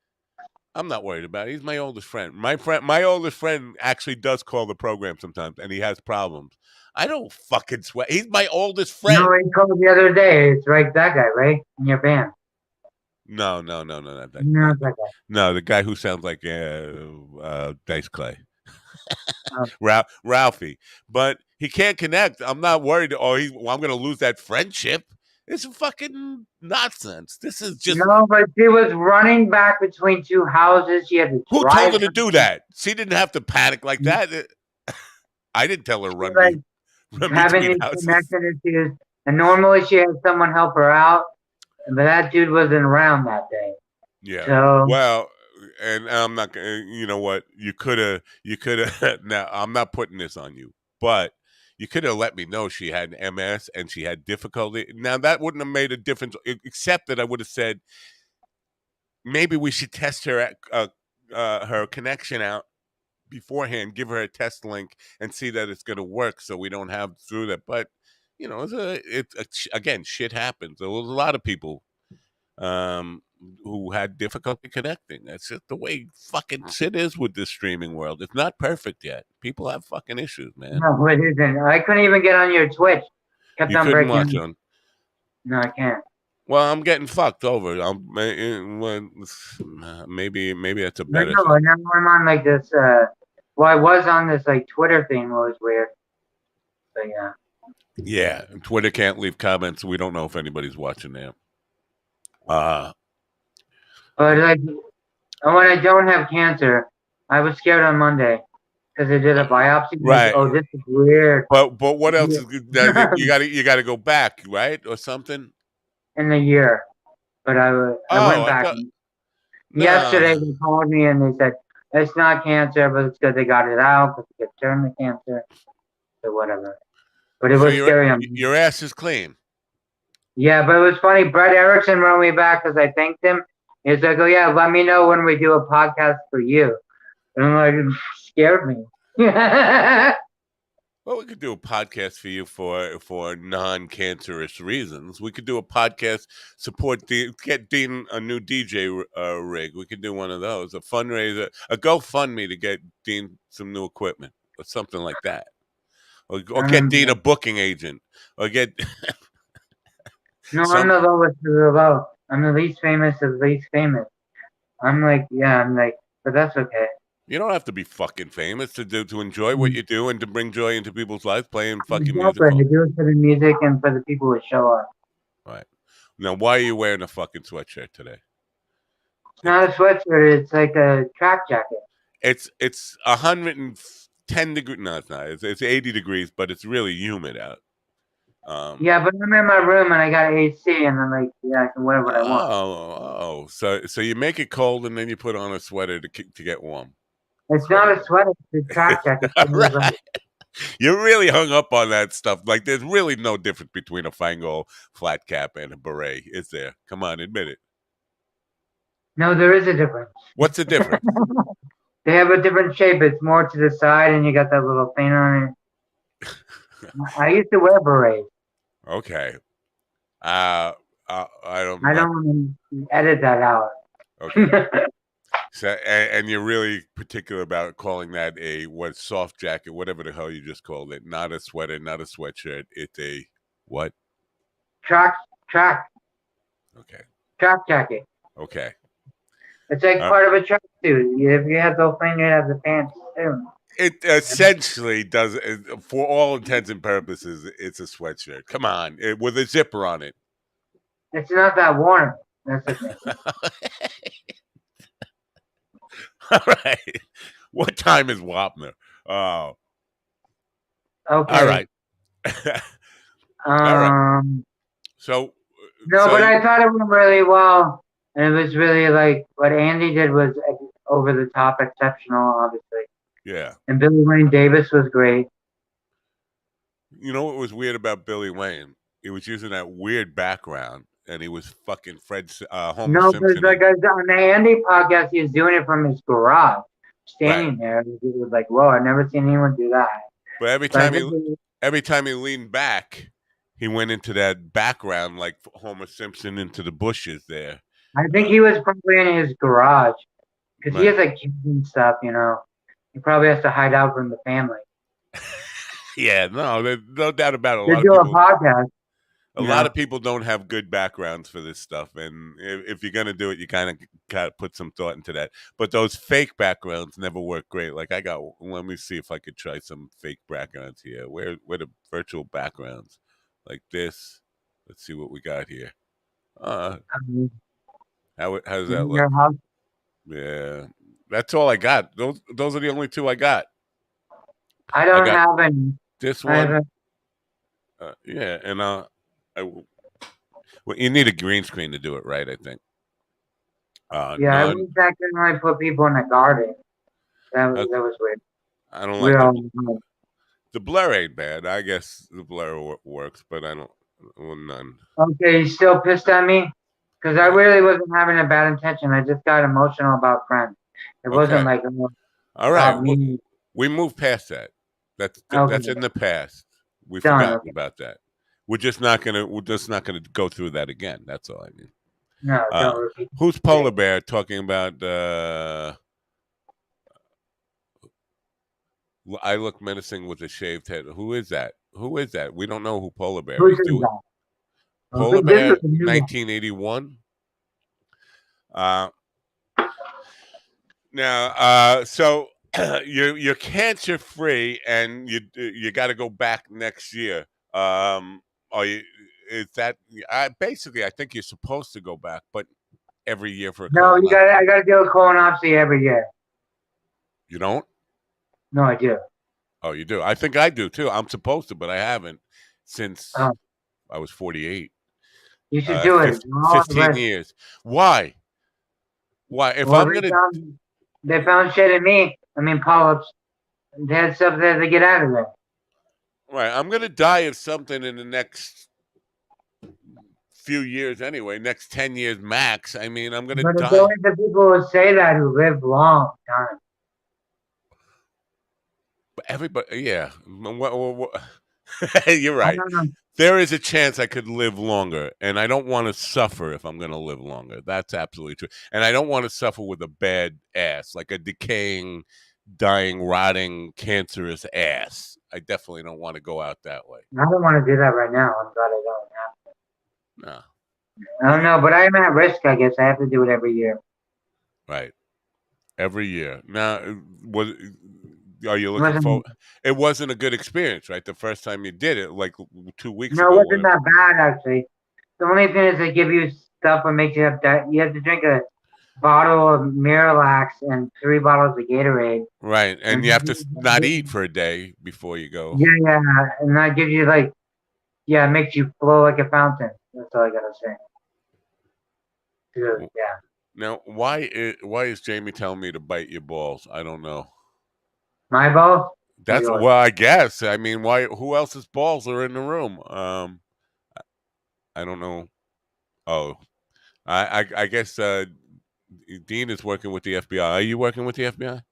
I'm not worried about it. He's my oldest friend. My oldest friend actually does call the program sometimes, and he has problems. I don't fucking sweat. He's my oldest friend. No, he called the other day. It's right, that guy, right? In your band. No, not that. No, it's that guy. No, the guy who sounds like Dice Clay, Oh, Ralphie. But he can't connect. I'm not worried. I'm going to lose that friendship. It's fucking nonsense. This is just. no, but she was running back between two houses. She had to Who drive. told her to do that? She didn't have to panic like that. I didn't tell her She run, like run having between these houses. connections issues, and normally she had someone help her out, but that dude wasn't around that day. Yeah. So Well, and I'm not gonna. You know what? You could have. Now I'm not putting this on you, but you could have let me know she had MS and she had difficulty. Now that wouldn't have made a difference, except that I would have said maybe we should test her connection out beforehand. Give her a test link and see that it's going to work, so we don't have through that. But again, shit happens. There was a lot of people who had difficulty connecting. That's just the way fucking shit is with this streaming world. It's not perfect yet. People have fucking issues, man. no, it isn't. I couldn't even get on your Twitch. Kept You on couldn't breaking. watch on. No, I can't. Well, I'm getting fucked over. Maybe that's a better No, thing. now I'm on like this. Well, I was on this like Twitter thing. It was weird. But yeah. Yeah, Twitter can't leave comments. We don't know if anybody's watching now. But like, when I don't have cancer, I was scared on Monday because I did a biopsy. Right. Like, oh, this is weird. But what else? You got to go back, right, or something. In a year, but I went back. Yesterday they called me and they said it's not cancer, but it's good they got it out because it could turn to cancer, or whatever. But it was scary. Your ass is clean. Yeah, but it was funny. Brett Erickson wrote me back because I thanked him. He's like, "Oh yeah, let me know when we do a podcast for you." And I'm like, it scared me. Well, we could do a podcast for you for non-cancerous reasons. We could do a podcast get Dean a new DJ rig. We could do one of those, a fundraiser, a GoFundMe to get Dean some new equipment or something like that, or get Dean a booking agent, or get. No, I'm the lowest of the low. I'm the least famous of the least famous. I'm like, but that's okay. You don't have to be fucking famous to enjoy what you do and to bring joy into people's lives playing fucking music. I do it for the music and for the people who show up. Right. Now, why are you wearing a fucking sweatshirt today? It's not a sweatshirt. It's like a track jacket. It's 110 degrees. No, it's not. It's 80 degrees, but it's really humid out. Yeah, but I'm in my room and I got AC, and I'm like, yeah, I can wear what I want. Oh, so you make it cold and then you put on a sweater to get warm. It's not a sweater; it's a track jacket. Right. You're really hung up on that stuff. Like, there's really no difference between a Fango flat cap and a beret, is there? Come on, admit it. No, there is a difference. What's the difference? They have a different shape. It's more to the side, and you got that little thing on it. I used to wear berets. Okay. I don't want to edit that out. Okay. So, and you're really particular about calling that a soft jacket, whatever the hell you just called it. Not a sweater, not a sweatshirt. It's a what? Track. Okay. track jacket. Okay. It's like part of a tracksuit. If you have the thing, you have the pants too. It essentially does, for all intents and purposes, it's a sweatshirt. Come on, with a zipper on it. It's not that warm. That's the thing. All right. What time is Wapner? Oh, Okay. all right. All right. No, So but I thought it went really well, and it was really like what Andy did was over the top, exceptional, obviously. yeah. And Billy Wayne Davis was great. You know what was weird about Billy Wayne? He was using that weird background, and he was fucking Homer No, because Simpson. like on the Andy podcast, he was doing it from his garage, standing Right. there. It was like, whoa, I've never seen anyone do that. But every time he leaned back, he went into that background like Homer Simpson into the bushes there. I think he was probably in his garage because he Right. has like kids and stuff, you know. He probably has to hide out from the family. Yeah, no, there's no doubt about it. They do a podcast. A lot of people don't have good backgrounds for this stuff, and if you're gonna do it, you kind of got to put some thought into that. But those fake backgrounds never work great. Like let me see if I could try some fake backgrounds here. Where the virtual backgrounds like this? Let's see what we got here. How does that look? Yeah, that's all I got. Those are the only two I got. I don't have any. This one. Yeah, and well, you need a green screen to do it right, I think. Yeah, I wish I could only put people in the garden. That was weird. I don't like the blur ain't bad. I guess the blur works, but I don't. Well, none. Okay, you still pissed at me? Because I really wasn't having a bad intention. I just got emotional about Friends. It wasn't like all right. We moved past that. That's in the past. We forgot about that. We're just not gonna go through that again. That's all I mean. No, don't repeat. Who's Polar Bear talking about? I look menacing with a shaved head. Who is that? We don't know who Polar Bear is. Polar Bear, 1981. Now, so you're cancer free, and you got to go back next year. Is that basically? I think you're supposed to go back, but every year for a no, I got to do a colonoscopy every year. You don't? No, I do. Oh, you do? I think I do too. I'm supposed to, but I haven't since I was 48. You should do it. 15 years. Why? If I'm gonna, they found shit in me. I mean, polyps. They had stuff there to get out of there. Right. I'm gonna die of something in the next few years anyway. Next 10 years max. I mean, I'm gonna die. But it's only the people who say that who live long time. But everybody, yeah. You're right. There is a chance I could live longer, and I don't want to suffer if I'm going to live longer. That's absolutely true. And I don't want to suffer with a bad ass, like a decaying, dying, rotting, cancerous ass. I definitely don't want to go out that way. I don't want to do that right now. I'm glad I don't have to. No. I don't know, but I'm at risk, I guess. I have to do it every year. Right. Every year. Now, are you looking for? It wasn't a good experience, right? The first time you did it, like 2 weeks ago. No, it wasn't that bad, actually. The only thing is they give you stuff that makes you have that. You have to drink a bottle of Miralax and 3 bottles of Gatorade. Right, and you have to not eat for a day before you go. Yeah, and that gives you it makes you flow like a fountain. That's all I gotta say. Yeah. Now, why is Jamie telling me to bite your balls? I don't know. My balls? That's I guess. I mean, why? Who else's balls are in the room? I don't know. Oh, I guess Dean is working with the FBI. Are you working with the FBI?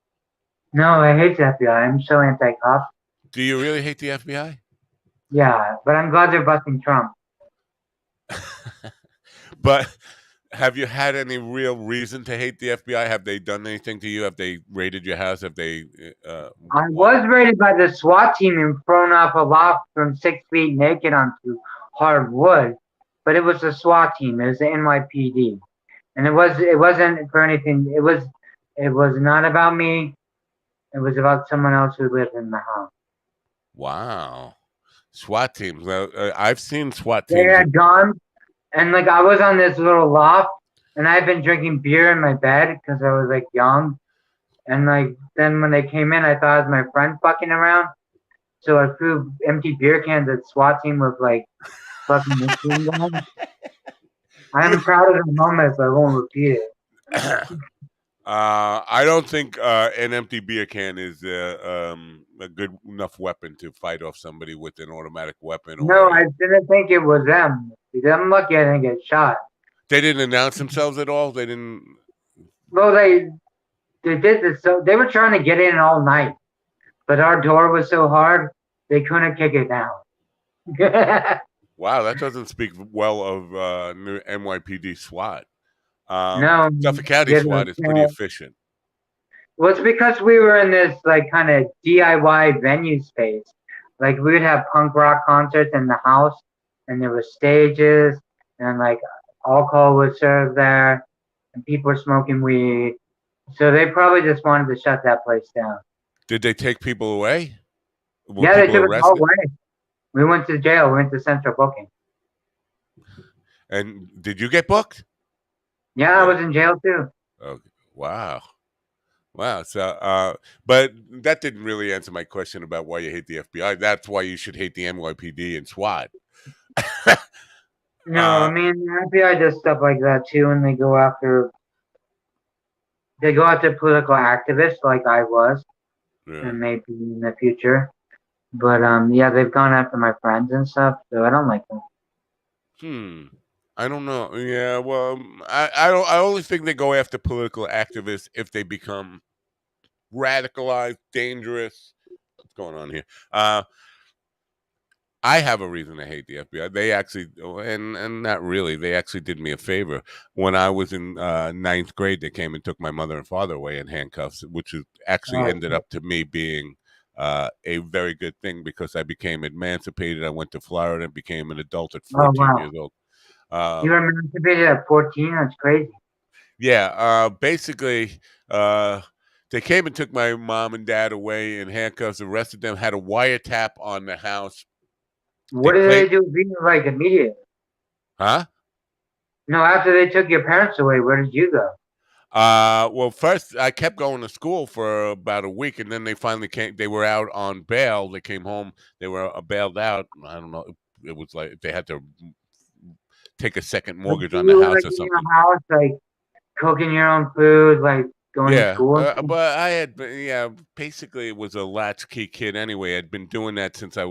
No, I hate the FBI. I'm so anti-cop. Do you really hate the FBI? Yeah, but I'm glad they're busting Trump. But have you had any real reason to hate the FBI? Have they done anything to you? Have they raided your house? Have they? I was raided by the SWAT team and thrown off a loft from 6 feet naked onto hard wood. but it was the SWAT team. It was the NYPD, and it wasn't for anything. It was not about me. It was about someone else who lived in the house. Wow. SWAT teams. I've seen SWAT They teams. had guns, and like I was on this little loft, and I'd been drinking beer in my bed because I was like young, and like then when they came in, I thought it was my friend fucking around, so I threw empty beer cans at SWAT team with like fucking machine guns. I You, am proud of the moment, but I won't repeat it. I don't think an empty beer can is a good enough weapon to fight off somebody with an automatic weapon. No, Or I didn't think it was them. I'm lucky I didn't get shot. they didn't announce themselves at all. They didn't. Well, they did this, so they were trying to get in all night, but our door was so hard they couldn't kick it down. Wow, that doesn't speak well of NYPD SWAT. No, Suffolk County yeah, SWAT is pretty efficient. well, it's because we were in this like kind of DIY venue space. Like we would have punk rock concerts in the house, and there were stages, and like alcohol was served there, and people were smoking weed. So they probably just wanted to shut that place down. Did they take people away? Were Yeah, they people took us all arrested? away. We went to jail. We went to central booking. And did you get booked? Yeah, I was in jail too. Okay. Wow. Wow. So, but that didn't really answer my question about why you hate the FBI. That's why you should hate the NYPD and SWAT. No, I mean the FBI does stuff like that too, and they go after political activists like I was, Yeah. and maybe in the future. But yeah, they've gone after my friends and stuff, so I don't like them. I don't know. Yeah. Well, I don't. I only think they go after political activists if they become radicalized, dangerous. What's going on here? I have a reason to hate the FBI. They actually, and not really, they actually did me a favor. When I was in ninth grade, they came and took my mother and father away in handcuffs, which actually ended up to me being a very good thing because I became emancipated. I went to Florida and became an adult at 14 years old. You were emancipated at 14? That's crazy. Yeah, basically, they came and took my mom and dad away in handcuffs, arrested them, had a wiretap on the house. What did they do with you, like, immediately? Huh? No, after they took your parents away, where did you go? Well, first I kept going to school for about a week, and then they finally came. They were out on bail. They came home. They were bailed out. I don't know. It was like they had to take a second mortgage on the house like, or in something. your house, like cooking your own food, like going to school. But I had, basically it was a latchkey kid anyway. I'd been doing that since like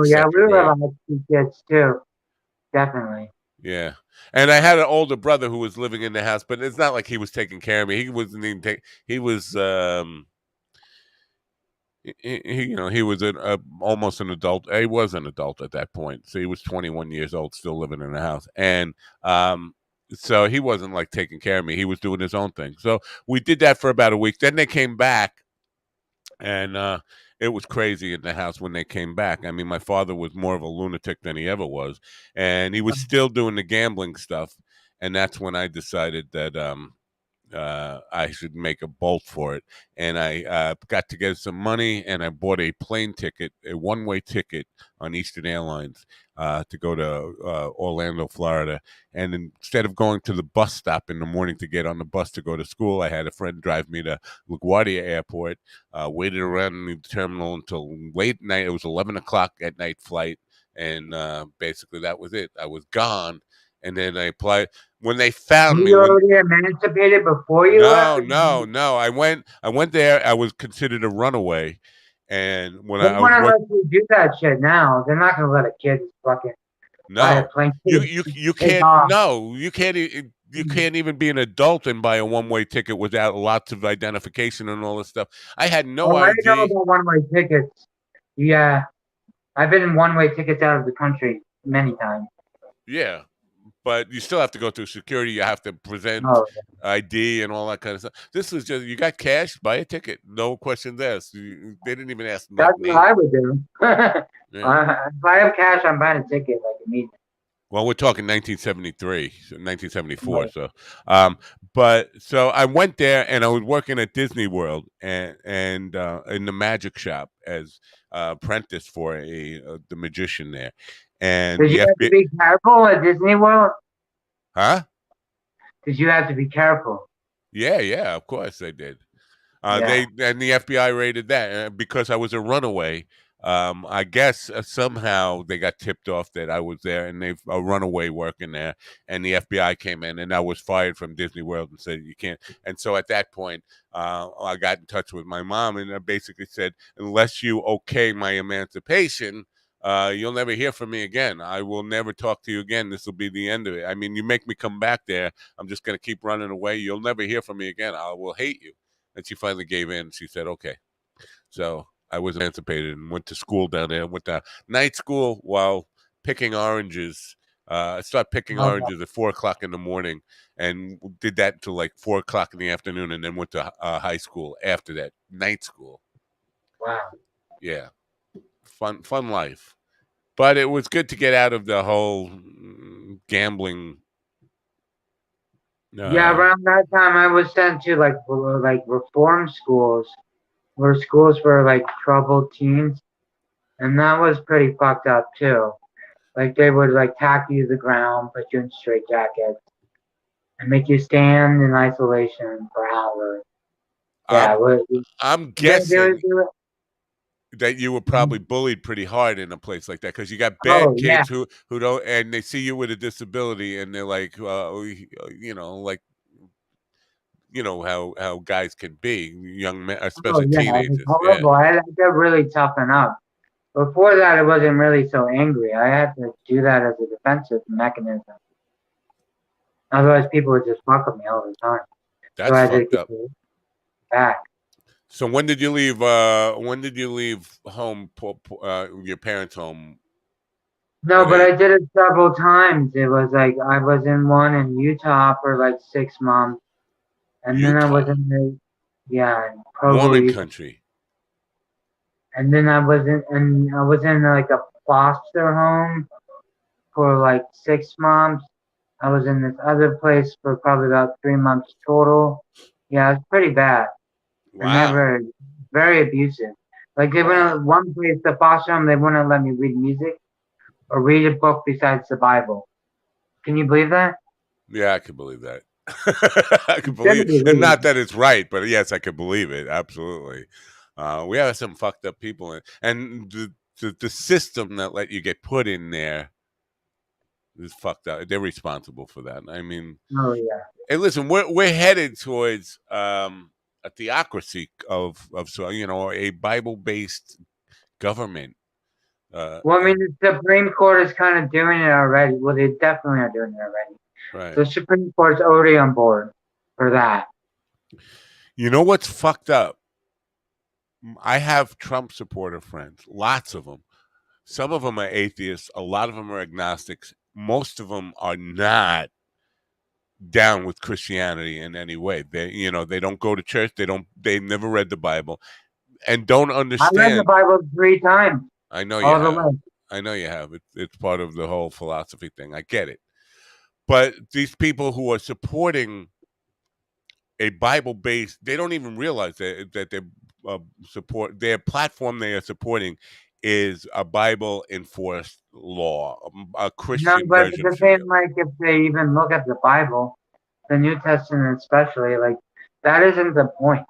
yeah, we were latchkey kids too, definitely. Yeah, and I had an older brother who was living in the house, but it's not like he was taking care of me. He wasn't even he was he was almost an adult. He was an adult at that point, so he was 21 years old, still living in the house, and so he wasn't like taking care of me. He was doing his own thing. So we did that for about a week. Then they came back, and it was crazy in the house when they came back. I mean, my father was more of a lunatic than he ever was, and he was still doing the gambling stuff. And that's when I decided that I should make a bolt for it. And I got together some money, and I bought a plane ticket, a one-way ticket on Eastern Airlines to go to Orlando, Florida. And instead of going to the bus stop in the morning to get on the bus to go to school, I had a friend drive me to LaGuardia Airport, waited around in the terminal until late night. It was 11 o'clock at night flight. And basically that was it. I was gone. And then I applied. When they found me, you already emancipated before you left? No. I went there. I was considered a runaway, and when they want to let you do that shit now. They're not going to let a kid fucking buy a plane. You can't. No, you can't. You can't even be an adult and buy a one-way ticket without lots of identification and all this stuff. I had no idea. I know about one-way tickets. Yeah, I've been in one-way tickets out of the country many times. Yeah. But you still have to go through security. You have to present ID and all that kind of stuff. This was just, you got cash, buy a ticket. No questions asked. They didn't even ask. That's what I would do. If I have cash, I'm buying a ticket like immediately. Well, we're talking 1973, 1974. Right. So, but so I went there and I was working at Disney World and in the magic shop as apprentice for the magician there, and Did you the have to FBI. be careful at Disney World? Huh? Did you have to be careful? Yeah, yeah. Of course they did. Yeah. They and the FBI raided that because I was a runaway. I guess somehow they got tipped off that I was there, and they've a runaway working there, and the FBI came in, and I was fired from Disney World and said you can't. And so at that point, I got in touch with my mom, and I basically said, unless you okay my emancipation. You'll never hear from me again. I will never talk to you again. This will be the end of it. I mean, you make me come back there. I'm just going to keep running away. You'll never hear from me again. I will hate you. And she finally gave in. She said, okay. So I was emancipated and went to school down there. Went to night school while picking oranges. I started picking Oh, wow. oranges at 4 o'clock in the morning and did that until like 4 o'clock in the afternoon, and then went to high school after that. Night school. Wow. Yeah. Fun life. But it was good to get out of the whole gambling. Yeah, around that time I was sent to like reform schools, where schools for like troubled teens, and that was pretty fucked up too. Like they would like tack you to the ground, put you in straitjackets, and make you stand in isolation for hours. Yeah, I'm I'm they guessing would do it. that you were probably bullied pretty hard in a place like that because you got bad Oh yeah, kids who don't, and they see you with a disability and they're like, like how guys can be, young men, oh especially yeah, it was teenagers. Yeah, horrible. I had to really toughen up. Before that, I wasn't really so angry. I had to do that as a defensive mechanism. Otherwise, people would just fuck with me all the time. So that's I had to fucked get up. it back. So when did you leave? When did you leave home? Your parents' home? No, Were but they I did it several times. It was like I was in one in Utah for like 6 months, and then I was Utah, in in Provo, Mormon Utah, country? and then I was in like a foster home for like 6 months. I was in this other place for probably about 3 months total. Yeah, it's pretty bad. And Wow, never very abusive. Like they wow. wouldn't one place the foster home they wouldn't let me read music or read a book besides the Bible. Can you believe that? Yeah, I can believe that. I can You better believe it. And believe not that it's right, but yes, I can believe it. Absolutely. We have some fucked up people, and the system that let you get put in there is fucked up. They're responsible for that. I mean, it. Oh yeah. hey, listen, we're headed towards a theocracy of so a Bible based government. Well, I mean, the Supreme Court is kind of doing it already. Well, they definitely are doing it already. Right. The Supreme Court's already on board for that. You know what's fucked up? I have Trump supporter friends, lots of them. Some of them are atheists. A lot of them are agnostics. Most of them are not down with Christianity in any way. They don't go to church. They never read the Bible and don't I read the understand. Bible 3 times, I know you all the have. way. I know you have. It's part of the whole philosophy thing. I get it. But these people who are supporting a Bible based, they don't even realize that they support their platform they are supporting is a Bible enforced law, a No, Christian but version of the Sharia same, law. like if they even look at the Bible, the New Testament especially, like that isn't the point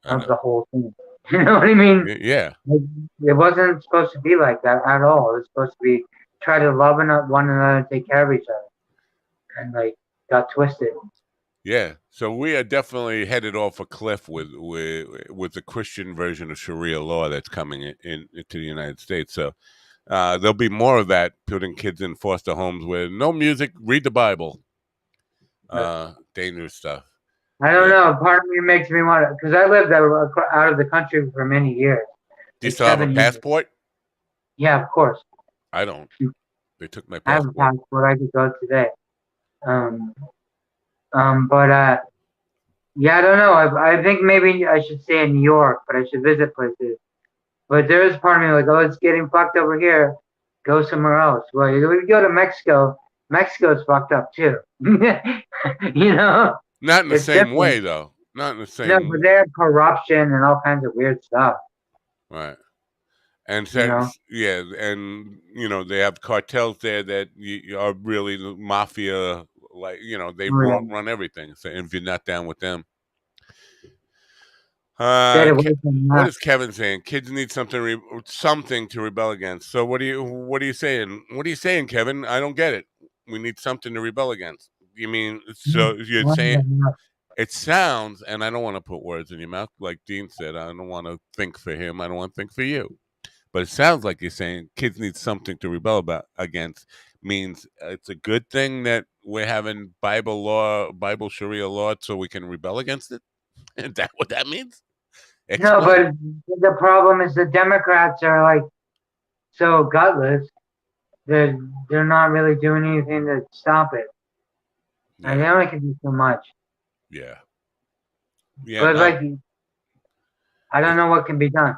I of know. the whole thing. You know what I mean? Yeah, Like, it wasn't supposed to be like that at all. It was supposed to be try to love one another, take care of each other, and like got twisted. yeah. So we are definitely headed off a cliff with the Christian version of Sharia law that's coming into the United States. So there'll be more of that, putting kids in foster homes with no music, read the Bible. But Dangerous stuff. I don't Yeah. know. Part of me makes me want to, because I lived out of the country for many years, Do you like still have a 7 years. passport? Yeah, of course. I don't. They took my I have a passport. passport. I could go today. Um, but yeah, I don't know. I think maybe I should stay in New York, but I should visit places. But there is part of me like, oh, it's getting fucked over here. Go somewhere else. Well, you go to Mexico. Mexico's fucked up too. You know, Not in the it's same different. way, though. Not in the No, same. but they have corruption and all kinds of weird stuff. Right. And You know, yeah, and they have cartels there that are really the mafia. Like they right. run everything. So if you're not down with them, Stay away from what that. is Kevin saying? Kids need something to rebel against. So what are you saying? What are you saying, Kevin? I don't get it. We need something to rebel against. You mean so you're saying? It sounds, and I don't want to put words in your mouth, like Dean said. I don't want to think for him. I don't want to think for you. But it sounds like you're saying kids need something to rebel against. Means it's a good thing that we're having Bible Sharia law, so we can rebel against it. Is that what that means? No, Explain. but the problem is the Democrats are like so gutless. They're they're not really doing anything to stop it. And Yeah, they only can do so much. yeah, yeah. But No, like, I don't it's know what can be done.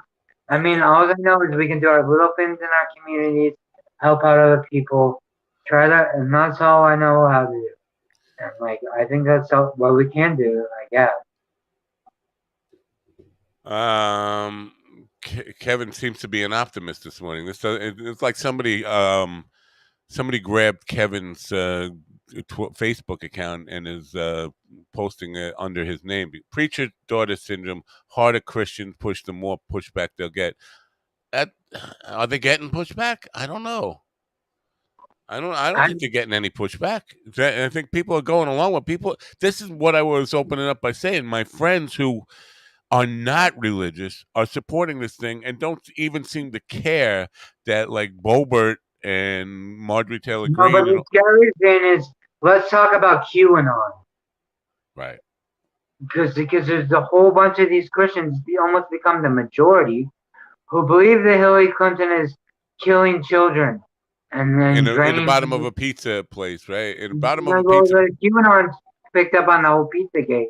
I mean, all I know is we can do our little things in our communities, help out other people, try that, and that's all I know how to do. And like, I think that's what we can do, I guess. Kevin seems to be an optimist this morning. It's like somebody grabbed Kevin's Facebook account and is posting it under his name. Preacher daughter syndrome. Harder Christians push, the more pushback they'll get. That Are they getting pushback? I don't know. I don't I think they're getting any pushback. I think people are going along with people. This is what I was opening up by saying. My friends who are not religious are supporting this thing and don't even seem to care that like Bobert and Marjorie Taylor no, but Greene and the scary thing is, let's talk about QAnon right. because there's a whole bunch of these Christians almost become the majority who believe that Hillary Clinton is killing children and In then the draining. bottom of a pizza place, right? In the bottom of a Well, pizza. the QAnons picked up on the whole Pizzagate,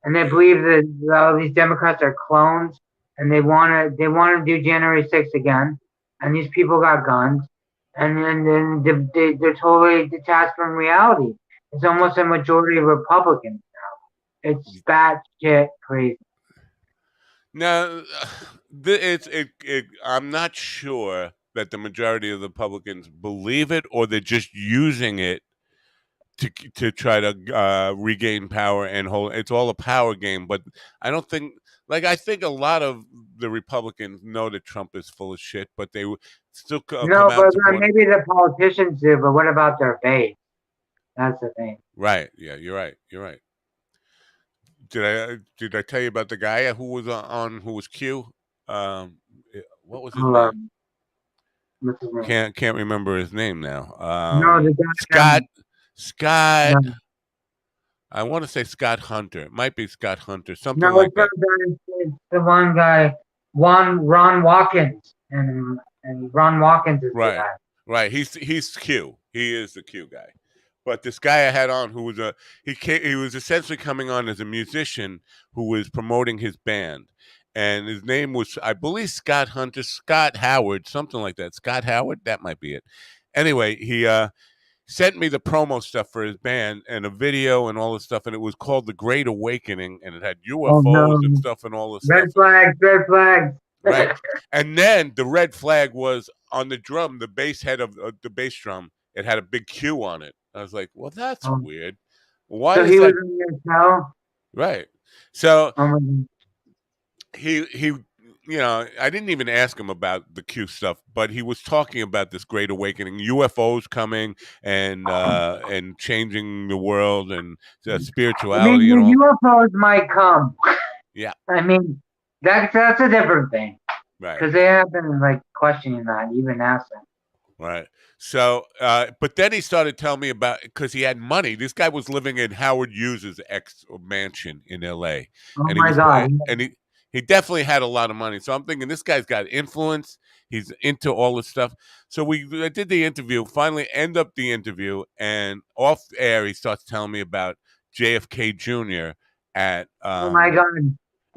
and they Yeah. believe that all these Democrats are clones, and they want to do January 6th again, and these people got guns, and then they're totally detached from reality. It's almost a majority of Republicans now. It's batshit crazy. Now, I'm not sure that the majority of the Republicans believe it, or they're just using it to try to regain power and hold. It's all a power game, but I don't think. Like I think a lot of the Republicans know that Trump is full of shit, but they still come No, out and but support him. maybe the politicians do, but what about their base? That's the thing. Right? Yeah, you're right. You're right. Did I tell you about the guy who was who was Q? What was his Hold name? on. What's his name? Can't remember his name now. No, the guy. Scott. No, I want to say Scott Hunter. It might be Scott Hunter, something no, like it's that. the one guy, Ron Watkins, and Ron Watkins is the Right, guy. right. He's Q. He is the Q guy. But this guy I had on, who was he was essentially coming on as a musician who was promoting his band, and his name was, I believe, Scott Hunter, Scott Howard, something like that. Scott Howard, that might be it. Anyway, he sent me the promo stuff for his band and a video and all this stuff, and it was called The Great Awakening, and it had Oh UFOs and no, stuff and all this red stuff. flags, red flags. Right. And then the red flag was on the drum, the bass head of the bass drum. It had a big Q on it. I was like, well, that's Oh, weird. Why so is he was that? in your show. Right. So Oh my God. he I didn't even ask him about the Q stuff, but he was talking about this great awakening, UFOs coming and changing the world and I mean, spirituality and the all. UFOs might come. Yeah. I mean, that's a different thing Right. because they have been like questioning that, even asking. Right. So, but then he started telling me about, because he had money. This guy was living in Howard Hughes's ex mansion in L.A. Oh and my God. he definitely had a lot of money. So I'm thinking this guy's got influence. He's into all this stuff. So I did the interview. Finally, end up the interview, and off air he starts telling me about JFK Jr. at Oh my God.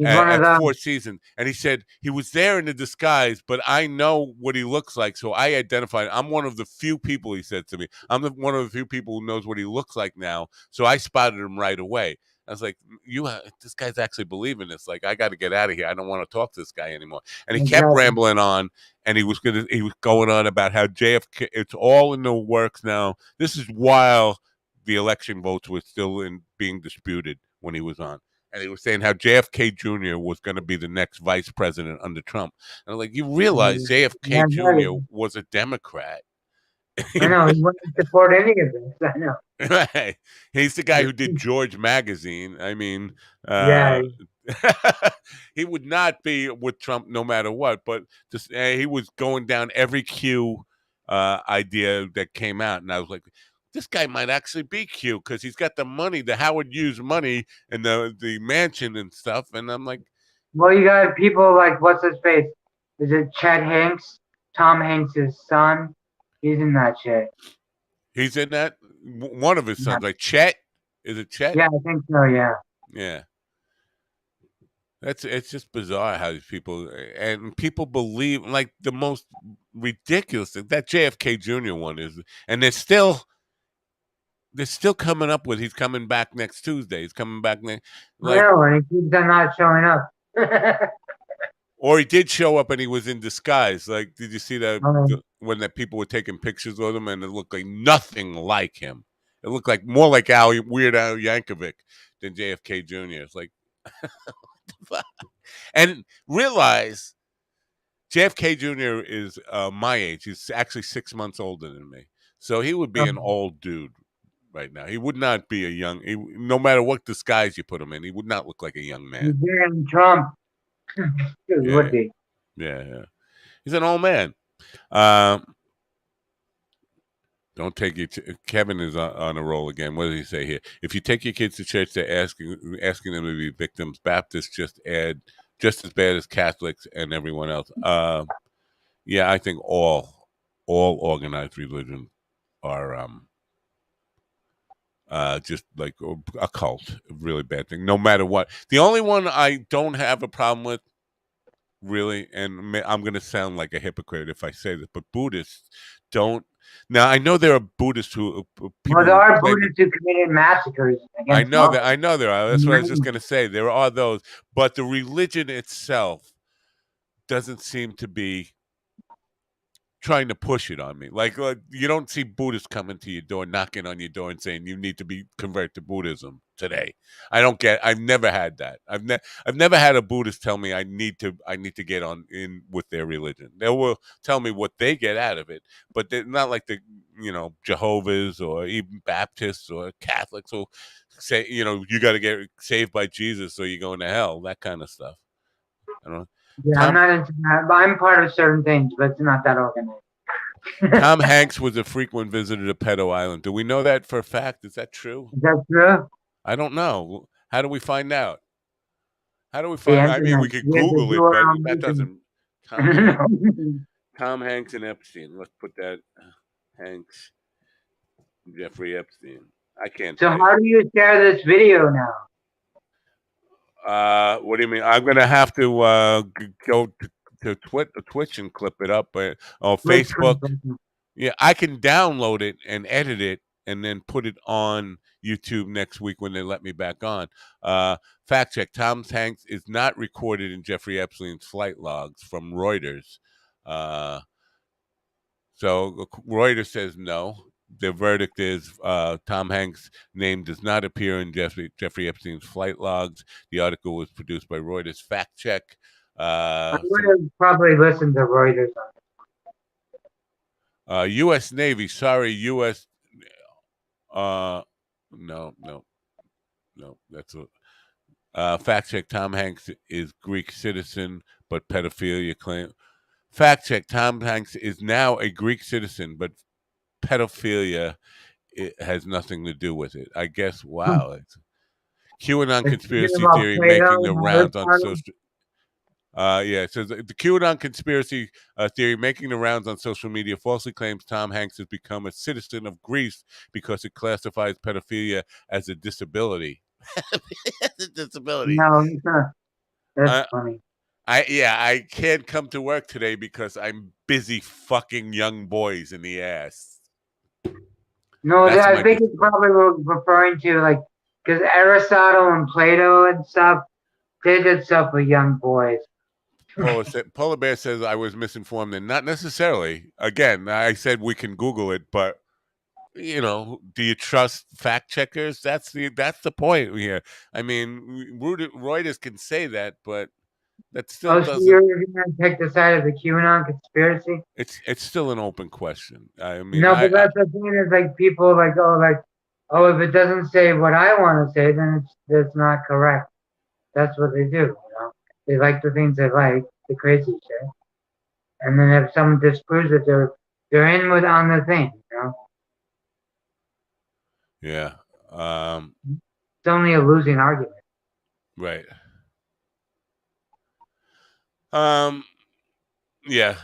He's one of at them. Four Seasons, and he said he was there in a disguise, but I know what he looks like, so I identified. I'm one of the few people, he said to me. One of the few people who knows what he looks like now, so I spotted him right away. I was like, this guy's actually believing this. Like, I got to get out of here. I don't want to talk to this guy anymore. And he kept Exactly. rambling on, and he was going on about how JFK, it's all in the works now. This is while the election votes were still being disputed when he was on. And he was saying how JFK Jr. was going to be the next vice president under Trump. And I'm like, you realize Yeah, JFK Jr. was a Democrat. I know. He wouldn't support any of this. I know. Right. He's the guy who did George Magazine. I mean, Yeah. he would not be with Trump no matter what, but just, he was going down every Q idea that came out. And I was like, this guy might actually be Q because he's got the money, the Howard Hughes money and the mansion and stuff. And I'm like, Well, you got people like, what's his face? Is it Chet Hanks? Tom Hanks' son? He's in that shit. he's in that? One of his Yeah. sons, like Chet. Is it Chet? Yeah, I think so, yeah. Yeah. It's just bizarre how these people believe like the most ridiculous thing. That JFK Jr. one is, and they're still coming up with he's coming back next Tuesday. He's coming back next, I like, know, and he keeps on not showing up. or he did show up and he was in disguise. Like, did you see that Um, when that people were taking pictures of him and it looked like nothing like him? It looked like more like Weird Al Yankovic than JFK Jr. It's like, and realize JFK Jr. is my age. He's actually 6 months older than me. So he would be an old dude right now. He would not be a young, no matter what disguise you put him in, he would not look like a young man. he's in Trump. It would be. Yeah. He's an old man. Don't take your Kevin is on a roll again. What does he say here? If you take your kids to church, they're asking them to be victims. Baptists just as bad as Catholics and everyone else. Yeah, I think all organized religions are just like a cult, a really bad thing. No matter what. The only one I don't have a problem with, really, and I'm going to sound like a hypocrite if I say this, but Buddhists don't. Now I know there are Buddhists who Well, there are Buddhists who committed massacres I against know Muslims. that. I know there are. That's what I was just going to say. There are those, but the religion itself doesn't seem to be trying to push it on me. Like you don't see Buddhists coming to your door, knocking on your door, and saying you need to be convert to Buddhism today. I've never had that. I've never had a Buddhist tell me I need to get on in with their religion. They will tell me what they get out of it, but they're not like the Jehovah's or even Baptists or Catholics who say you got to get saved by Jesus or you're going to hell. That kind of stuff. I don't know. Yeah, I'm not into that. But I'm part of certain things, but it's not that organized. Tom Hanks was a frequent visitor to Pedo Island. Do we know that for a fact? Is that true? Is that true? I don't know. How do we find out? How do we The find? I mean, internet. we could Yeah, the Google it, but URL that moving. doesn't. Tom Hanks and Epstein. Let's put that. Hanks, Jeffrey Epstein. I can't. So how do you share this video now? What do you mean? I'm gonna have to go to Twitch and clip it up, but on Facebook. Yeah, I can download it and edit it and then put it on YouTube next week when they let me back on. Fact check: Tom Hanks is not recorded in Jeffrey Epstein's flight logs from Reuters. So Reuters says no. The verdict is Tom Hanks' name does not appear in Jeffrey Epstein's flight logs. The article was produced by Reuters. Fact check. I would have probably listened to Reuters on it. U.S. Navy. Sorry, U.S. No. That's a fact check. Tom Hanks is Greek citizen, but pedophilia claim. Fact check. Tom Hanks is now a Greek citizen, but pedophilia has nothing to do with it. I guess. Wow. QAnon conspiracy theory making the rounds on social. Yeah, it says the QAnon conspiracy theory making the rounds on social media falsely claims Tom Hanks has become a citizen of Greece because it classifies pedophilia as a disability. As a disability. No, it's not. That's funny. I can't come to work today because I'm busy fucking young boys in the ass. No, That's I my think it's probably referring to like because Aristotle and Plato and stuff, they did stuff with young boys. Polar Bear says I was misinformed, and not necessarily. Again, I said we can Google it, but do you trust fact checkers? That's the point here. I mean, Reuters can say that, but that still Oh, so doesn't. you're gonna take the side of the QAnon conspiracy? It's still an open question. I mean, No, but that's the thing is like people oh, if it doesn't say what I want to say, then it's not correct. That's what they do. They like the things they like, the crazy shit, and then if someone disproves it, they're in with on the thing. Yeah. It's only a losing argument. Right. Yeah.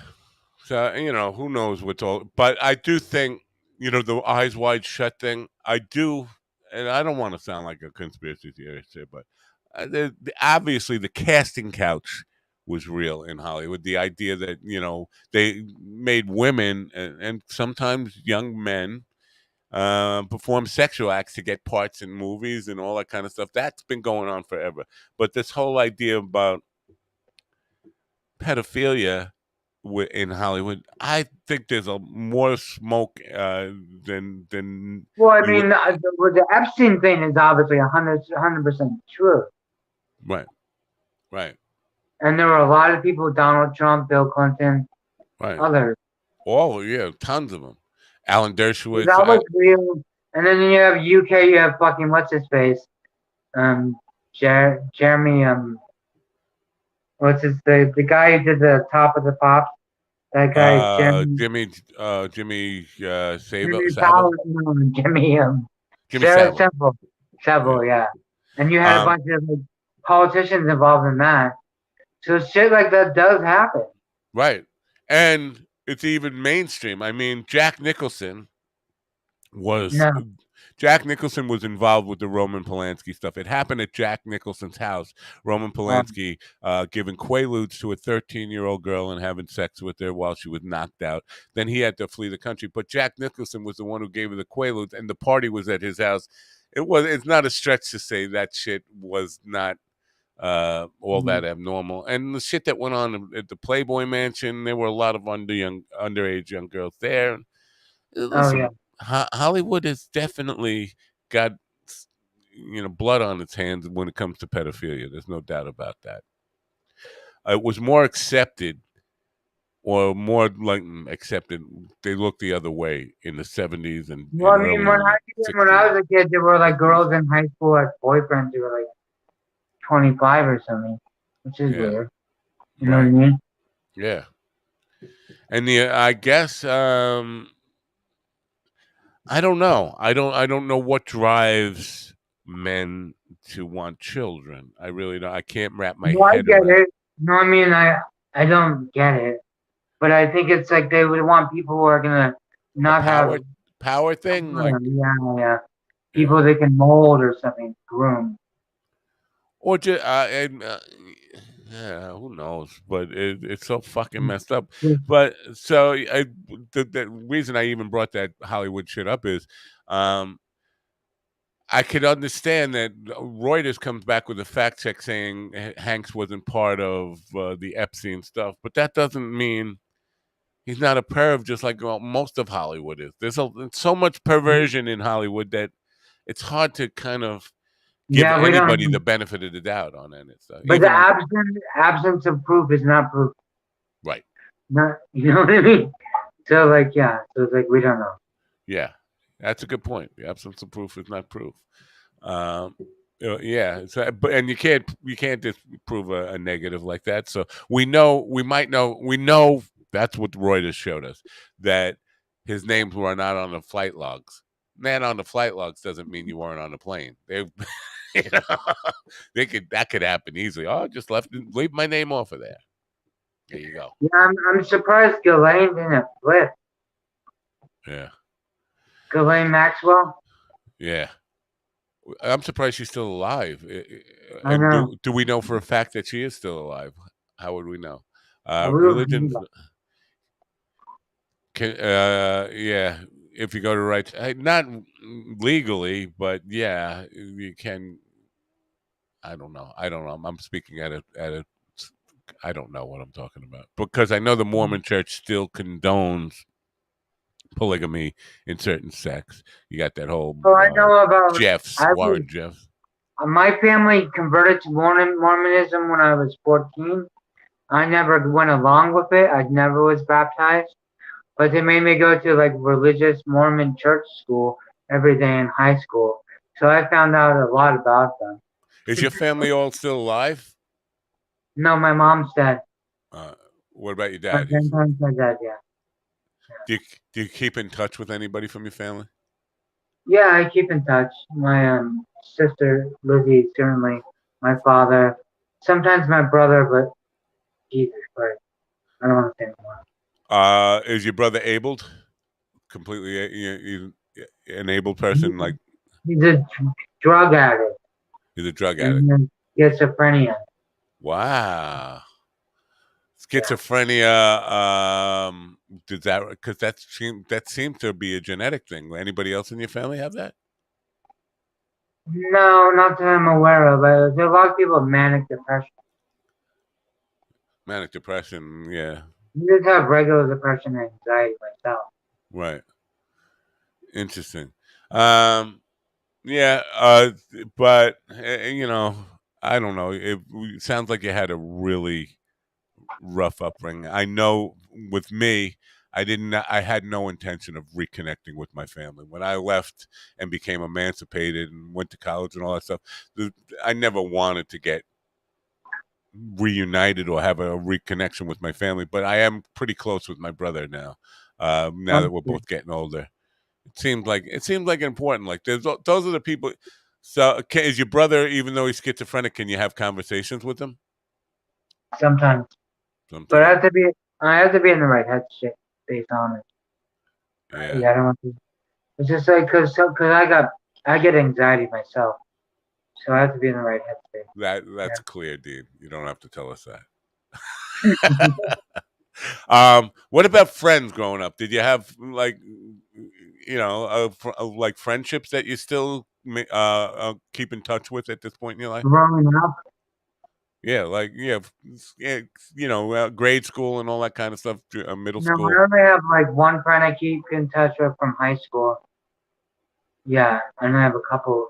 So who knows what's all, but I do think the eyes wide shut thing. I do, and I don't want to sound like a conspiracy theorist here, but obviously the casting couch was real in Hollywood. The idea that they made women and sometimes young men perform sexual acts to get parts in movies and all that kind of stuff. That's been going on forever. But this whole idea about pedophilia in Hollywood, I think there's a more smoke than Well, I you would. mean, the Epstein thing is obviously 100% true, Right, right, and there were a lot of people: Donald Trump, Bill Clinton, right. others. Oh yeah, tons of them. Alan Dershowitz. That was real. And then you have UK, you have fucking what's his face, um, Jeremy, what's his the guy who did the Top of the Pops. That guy, Jimmy Jimmy Savile. Fallon, no, Jimmy, Jimmy Savile. Yeah. Seville, yeah. And you had a Um, bunch of like, politicians involved in that. So shit like that does happen. right. And it's even mainstream. I mean, was No, Jack Nicholson was involved with the Roman Polanski stuff. It happened at Jack Nicholson's house. Roman Polanski giving quaaludes to a 13-year-old girl and having sex with her while she was knocked out. Then he had to flee the country. But Jack Nicholson was the one who gave her the quaaludes, and the party was at his house. It's not a stretch to say that shit was not all that abnormal. And the shit that went on at the Playboy Mansion, there were a lot of underage young girls there. oh yeah. Listen, Hollywood has definitely got blood on its hands when it comes to pedophilia. There's no doubt about that. It was more accepted, or more like accepted. They looked the other way in the 70s and Well, I mean, early in the when 60s. I was a kid, there were like 50s. girls in high school as boyfriends who were like 25 or something, which is Yeah, weird. You know what I right. mean? Yeah, and I guess I don't know. I don't know what drives men to want children. I really don't. I can't wrap my No, I head get around it. No, I mean, I don't get it, but I think it's like they would want people who are gonna a not have, power thing. Like, yeah, yeah, people they can mold or something, groom. or just yeah, who knows? But it's so fucking messed up. But so the reason I even brought that Hollywood shit up is, I could understand that Reuters comes back with a fact check saying Hanks wasn't part of the Epstein stuff, but that doesn't mean he's not a perv, just like most of Hollywood is. There's so much perversion in Hollywood that it's hard to kind of give Yeah, we don't. anybody the benefit of the doubt on any stuff. But the Even absence of proof is not proof. right, Not, you know what I mean? So like, yeah, so it's like we don't know. yeah, that's a good point. The absence of proof is not proof. Um, yeah, so, and you can't disprove a negative like that. So we know that's what Reuters showed us, that his names were not on the flight logs. Man, on the flight logs doesn't mean you weren't on the plane. They, you know, that could happen easily. Oh, just leave my name off of there. There you go. Yeah, I'm surprised Ghislaine didn't flip. Yeah, Ghislaine Maxwell. yeah. I'm surprised she's still alive. I And know. do we know for a fact that she is still alive? How would we know? We were Religions can, yeah. If you go to right, not legally, but yeah, you can. I don't know. I don't know. I'm speaking at a. I don't know what I'm talking about because I know the Mormon Church still condones polygamy in certain sects. You got that whole So I know about. Jeffs, I was, Warren Jeffs. my family converted to Mormonism when I was 14. I never went along with it. I never was baptized, but they made me go to like religious Mormon church school every day in high school. So I found out a lot about them. Is your family all still alive? No, my mom's dead. Uh, what about your My dad? grandparents are dead. Yeah. Do you, do you keep in touch with anybody from your family? Yeah, I keep in touch. My sister Lizzie, certainly. My father, sometimes my brother, but Jesus Christ, I don't want to say anymore. Is your brother abled? Completely an able person? Like He's a drug addict he's a drug addict? and then schizophrenia. Wow. Schizophrenia. Did that because that seemed to be a genetic thing. Anybody else in your family have that? No, not that I'm aware of. There are a lot of people with manic depression. Manic depression. Yeah. I just have regular depression and anxiety myself. Right. Interesting. Yeah. But you know, I don't know. It sounds like you had a really rough upbringing. I know with me, I had no intention of reconnecting with my family. When I left and became emancipated and went to college and all that stuff, I never wanted to get reunited or have a reconnection with my family. But I am pretty close with my brother now. Now that we're both getting older, it seems like important. Like those are the people. So is your brother, even though he's schizophrenic, can you have conversations with him? Sometimes, but Sometimes. I have to be in the right headspace on it. Yeah. Yeah, I don't want to. It's just like I get anxiety myself, so I have to be in the right headspace. That's clear, Dean. You don't have to tell us Yeah. that. What about friends growing up? Did you have like, like friendships that you still keep in touch with at this point in your life? Growing up, Yeah, like yeah, grade school and all that kind of stuff, middle no, school. I only have like one friend I keep in touch with from high school. Yeah, and I have a couple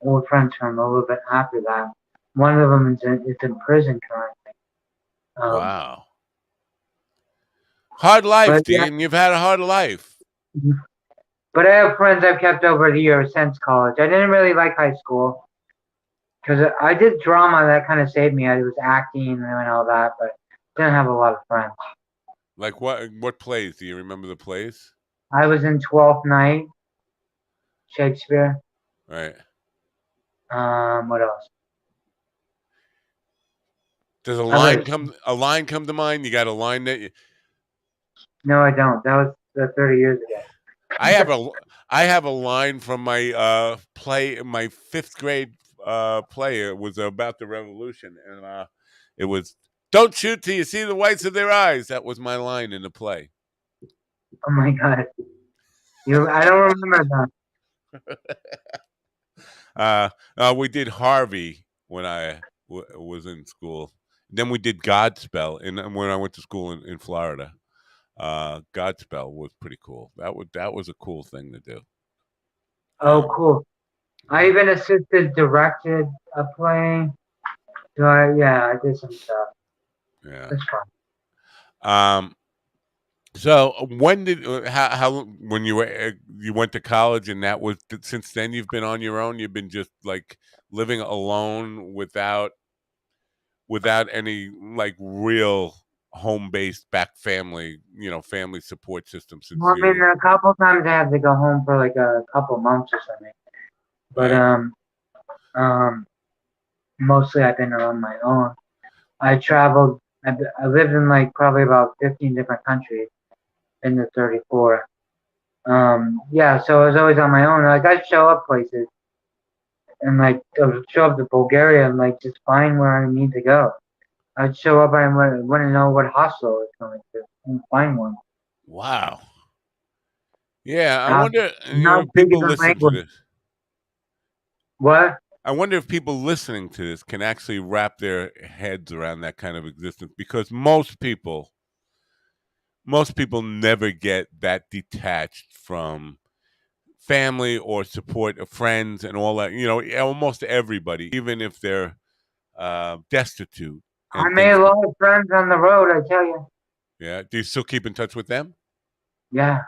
old friends from a little bit after that. One of them is in prison currently. Um, Wow, hard life, but yeah, Dean. You've had a hard life. but I have friends I've kept over the years since college. I didn't really like high school because I did drama that kind of saved me. I was acting and all that, but didn't have a lot of friends. Like what? What plays? Do you remember the plays? I was in 12th Night, Shakespeare. Right. What else? Does I was a line come to mind? You got a line that no, I don't. That was 30 years ago. I have a I have a line from my my fifth grade play. It was about the revolution, and it was "Don't shoot till you see the whites of their eyes." That was my line in the play. Oh my god, I don't remember We did Harvey when I was in school. Then we did Godspell, and when I went to school in Florida, Godspell was pretty cool. That was a cool thing to do. Oh, Um, cool. I yeah, even assisted, directed a play. So I did some stuff. yeah. It's fun. Um, So when did how when you went to college and that was since then you've been on your own, you've been just like living alone without any like real home based back family, family support system since Well, I you mean, were a couple times I had to go home for like a couple months or something. But right. um, mostly I've been on my own. I traveled. I lived in like probably about 15 different countries in the 34. Yeah, so I was always on my own. Like I'd show up places and like I would show up to Bulgaria and like just find where I need to go. I'd show up and I wouldn't know what hostel I was going to and find one. Wow. Yeah, I How, wonder, how if big is people the listen to language? this. What? I wonder if people listening to this can actually wrap their heads around that kind of existence, because most people never get that detached from family or support of friends and all that. Almost everybody, even if they're destitute I and made things. a lot of friends on the road, I tell you. Yeah. Do you still keep in touch with them? Yeah.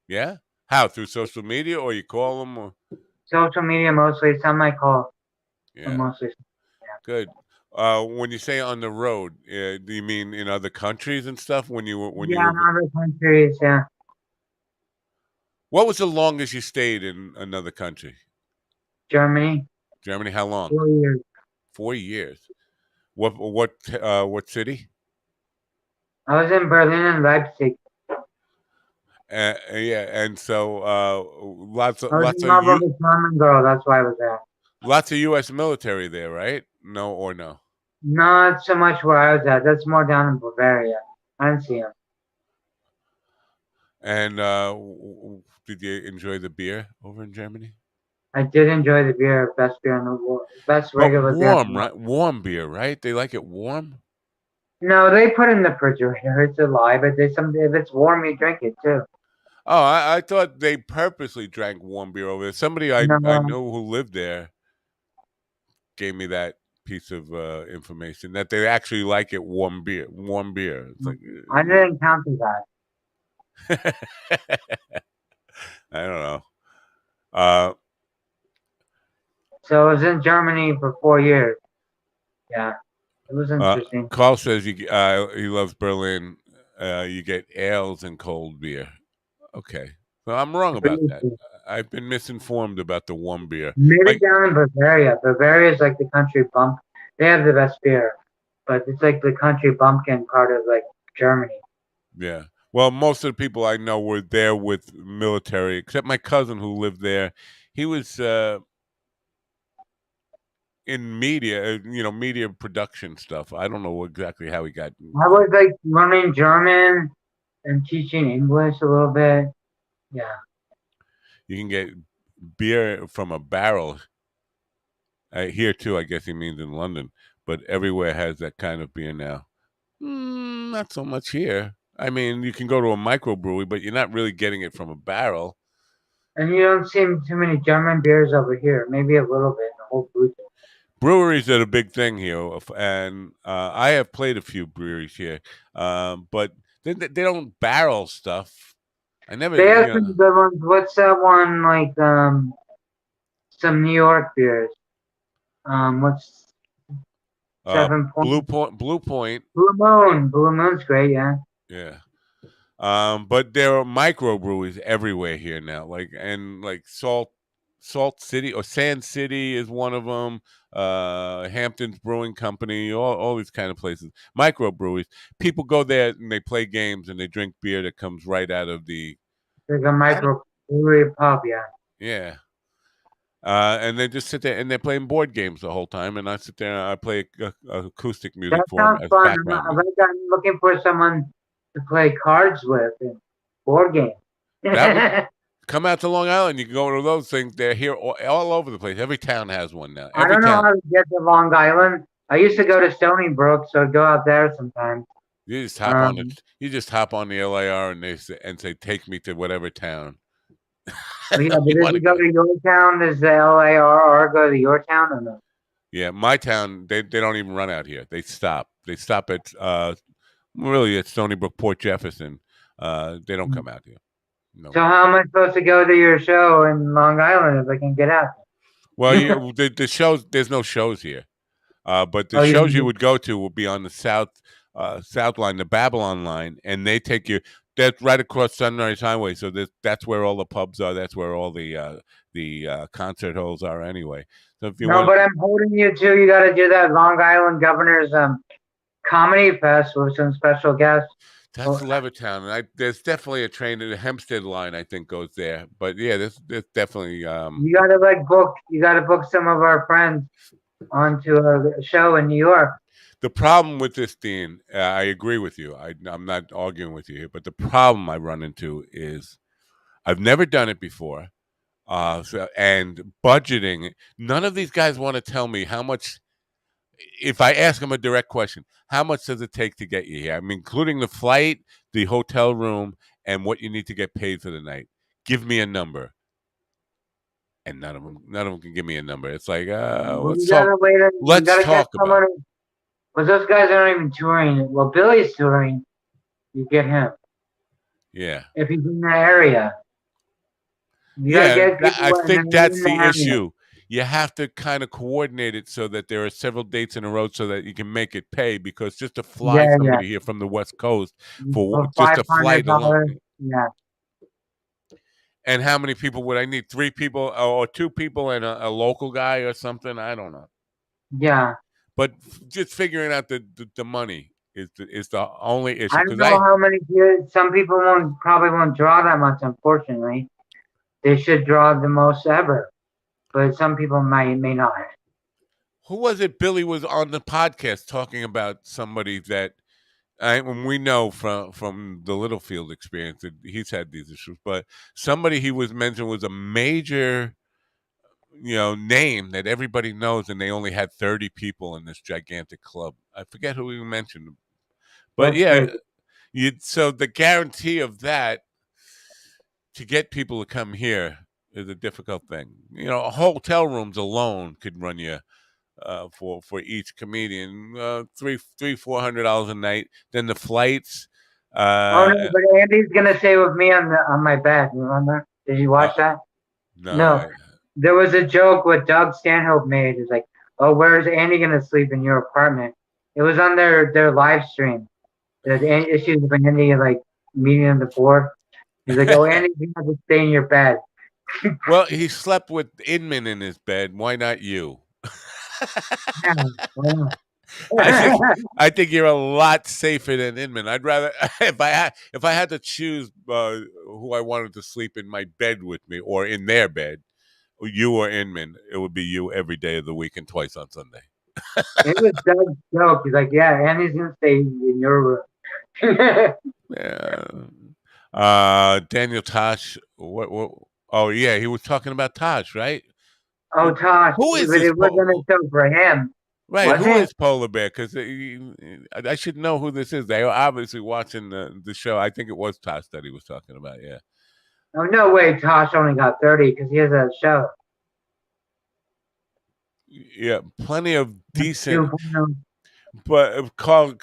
Yeah. How? Through social media, or you call them? Or Social media mostly, some I call, but yeah, mostly. good. When you say on the road, do you mean in other countries and stuff? When you Yeah, were, in other countries, yeah. what was the longest you stayed in another country? Germany, Germany. How long? 4 years. 4 years. What city? I was in Berlin and Leipzig. Yeah, and so lots of I was lots in of love you with a German girl, that's why I was there. lots of U.S. military there, right? No or no? Not so much where I was at, that's more down in Bavaria. I didn't see him. And did you enjoy the beer over in Germany? I did enjoy the beer, best beer in the world, best But regular beer in the warm, world. right? Warm beer, right? They like it warm. No, they put it in the refrigerator. It's a lie, but if it's warm, you drink it too. Oh, I thought they purposely drank warm beer over there. Somebody I No, know who lived there gave me that piece of information, that they actually like it warm beer. Warm beer. It's like I didn't count that. I don't know. Uh, So I was in Germany for 4 years. Yeah, it was interesting. Carl says he loves Berlin. You get ales and cold beer. Okay, so I'm wrong about that. I've been misinformed about the warm beer. Maybe Like, down in Bavaria. Bavaria is like the country bump. They have the best beer, but it's like the country bumpkin part of like Germany. yeah. Well, most of the people I know were there with military, except my cousin who lived there. He was in media, media production stuff. I don't know exactly how he got. I was like learning German and teaching English a little bit. Yeah. You can get beer from a barrel here too. I guess he means in London, but everywhere has that kind of beer now. Not so much here. I mean, you can go to a microbrewery, but you're not really getting it from a barrel. And you don't see too many German beers over here. Maybe a little bit in the whole booth. Breweries are a big thing here, and I have played a few breweries here, but they don't barrel stuff. I never, They have some good ones. What's that one like? Some New York beers. What's 7 Point? Blue Point, Blue Moon. Blue Moon's great. Yeah. yeah. But there are microbreweries everywhere here now, like Salt City or Sand City is one of them. Hampton's Brewing Company, all these kind of places. Microbreweries. People go there and they play games and they drink beer that comes right out of the. Like a micro brewery pub. Yeah. Yeah. And they just sit there and they're playing board games the whole time, and I sit there and I play acoustic music That for them sounds as fun. background music. I'm looking for someone to play cards with and board games. That would come out to Long Island. You can go to those things. They're here all over the place. Every town has one now. I Every don't know town. how to get to Long Island. I used to go to Stony Brook, so I'd go out there sometimes. You just hop on it. You just hop on the LAR and they say, "Take me to whatever town." Oh, yeah, but You if want you to go go? to your town, does the LARR go to your town or no? Yeah, my town. They don't even run out here. They stop. They stop at really at Stony Brook, Port Jefferson. They don't come out here. No. So how am I supposed to go to your show in Long Island if I can get out? Well, the shows. There's no shows here. But the Oh, shows you you would go to will be on the south line, the Babylon line, and they take you. That's right across Sunrise Highway, so that's where all the pubs are. That's where all the concert halls are, anyway. So if you no, want, but I'm holding you to. You got to do that Long Island Governor's comedy fest with some special guests. That's Levittown, and there's definitely a train. The Hempstead line, I think, goes there. But yeah, there's definitely. You gotta book. You gotta book some of our friends onto a show in New York. The problem with this, Dean, I agree with you. I'm not arguing with you here, but the problem I run into is I've never done it before. And budgeting, none of these guys want to tell me how much. If I ask them a direct question, how much does it take to get you here? I'm including the flight, the hotel room, and what you need to get paid for the night. Give me a number, and none of them can give me a number. It's like, Well, let's you talk. gotta wait. You Let's gotta get talk about someone. it. Because those guys aren't even touring. Well, Billy's touring. You get him Yeah. if he's in the area. You gotta Yeah, get people I think that's in the area. issue. You have to kind of coordinate it so that there are several dates in a row so that you can make it pay, because just to fly Yeah, somebody here from the West Coast for for just a flight alone. $500. Yeah. And how many people would I need? 3 people or 2 people and a local guy or something? I don't know. Yeah. But just figuring out the money is the only issue. I don't know how many people. Some people probably won't draw that much. Unfortunately, they should draw the most ever, but some people may not. Who was it? Billy was on the podcast talking about somebody that we know from the Littlefield experience that he's had these issues, but somebody he was mentioned was a major, name that everybody knows, and they only had 30 people in this gigantic club. I forget who he mentioned, but That's yeah, crazy. so the guarantee of that to get people to come here is a difficult thing. Hotel rooms alone could run you for each comedian $300-400 a night. Then the flights. Oh no, but Andy's gonna stay with me on my bed. Remember? Did you watch that? No. There was a joke what Doug Stanhope made. It's like, oh, where's Andy gonna sleep in your apartment? It was on their live stream. There's issues with Andy meeting on the board. He's like, oh, Andy's gonna have to stay in your bed. Well, he slept with Inman in his bed. Why not you? Yeah, why not? I think you're a lot safer than Inman. I'd rather if I had to choose who I wanted to sleep in my bed with me or in their bed, you or Inman, it would be you every day of the week and twice on Sunday. It was Doug's joke. He's like, yeah, Andy's gonna stay in your room. Yeah. Daniel Tosh. What? Oh yeah, he was talking about Tosh, right? Oh, Tosh, Who is but this? it wasn't a show for him. Right, Was who it? is Polar Bear? Because I should know who this is. They are obviously watching the show. I think it was Tosh that he was talking about. Yeah. Oh no way, Tosh only got 30 because he has a show. Yeah, plenty of decent. 2.0. But Carl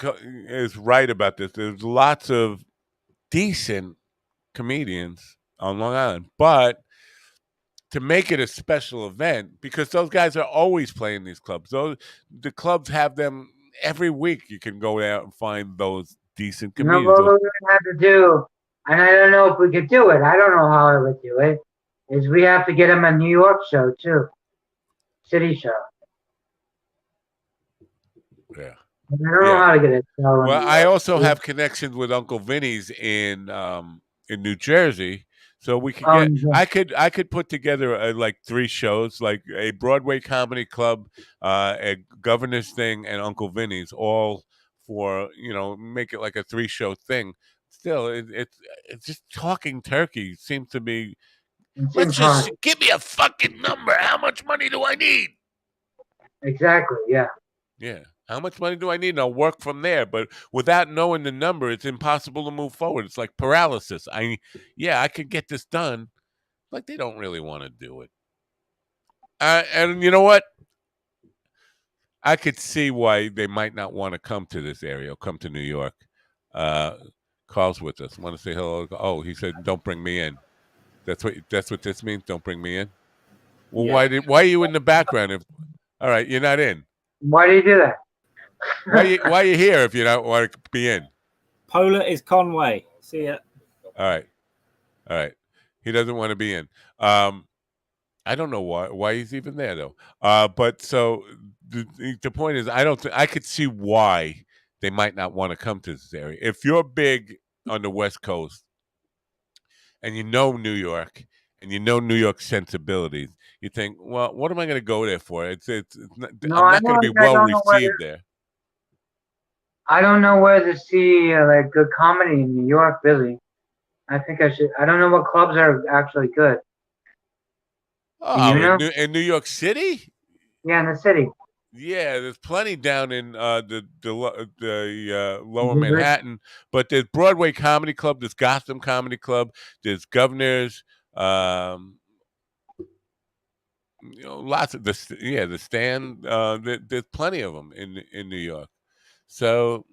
is right about this. There's lots of decent comedians on Long Island, but to make it a special event, because those guys are always playing these clubs. The clubs have them every week. You can go out and find those decent No, comedians. what we're gonna have to do, and I don't know if we could do it. I don't know how I would do it. Is we have to get him a New York show too, city show. Yeah. I don't know how to get a show. Well, I also have connections with Uncle Vinny's in New Jersey, so we could get. I could put together like 3 shows, like a Broadway comedy club, a Governor's thing, and Uncle Vinny's, all for make it like a 3-show thing. Still, it's just talking turkey seems to be. Let's just give me a fucking number. How much money do I need? Exactly. Yeah. Yeah. How much money do I need? And I'll work from there. But without knowing the number, it's impossible to move forward. It's like paralysis. I could get this done. Like, they don't really want to do it. And you know what? I could see why they might not want to come to this area or come to New York. Carl's with us. Want to say hello? Oh, he said, "Don't bring me in." That's what this means. Don't bring me in. Well, Yeah. why are you in the background? All right, you're not in. Why do you do that? Why are you here if you don't want to be in? Polar is Conway. See ya. All right. He doesn't want to be in. I don't know why he's even there though. But so the point is, I don't think I could see why they might not want to come to this area. If you're big on the West Coast and you know New York and you know New York sensibilities, you think, well, what am I going to go there for? No, I'm I not know. going to be I well don't know where. received there. I don't know where to see like good comedy in New York. Really, I think I should. I don't know what clubs are actually good. Do you Oh, know? in New York City? Yeah, in the city. Yeah, there's plenty down in the Lower Woodbridge? Manhattan, but there's Broadway Comedy Club, there's Gotham Comedy Club, there's Governors, lots of the Stand. There's plenty of them in New York. So,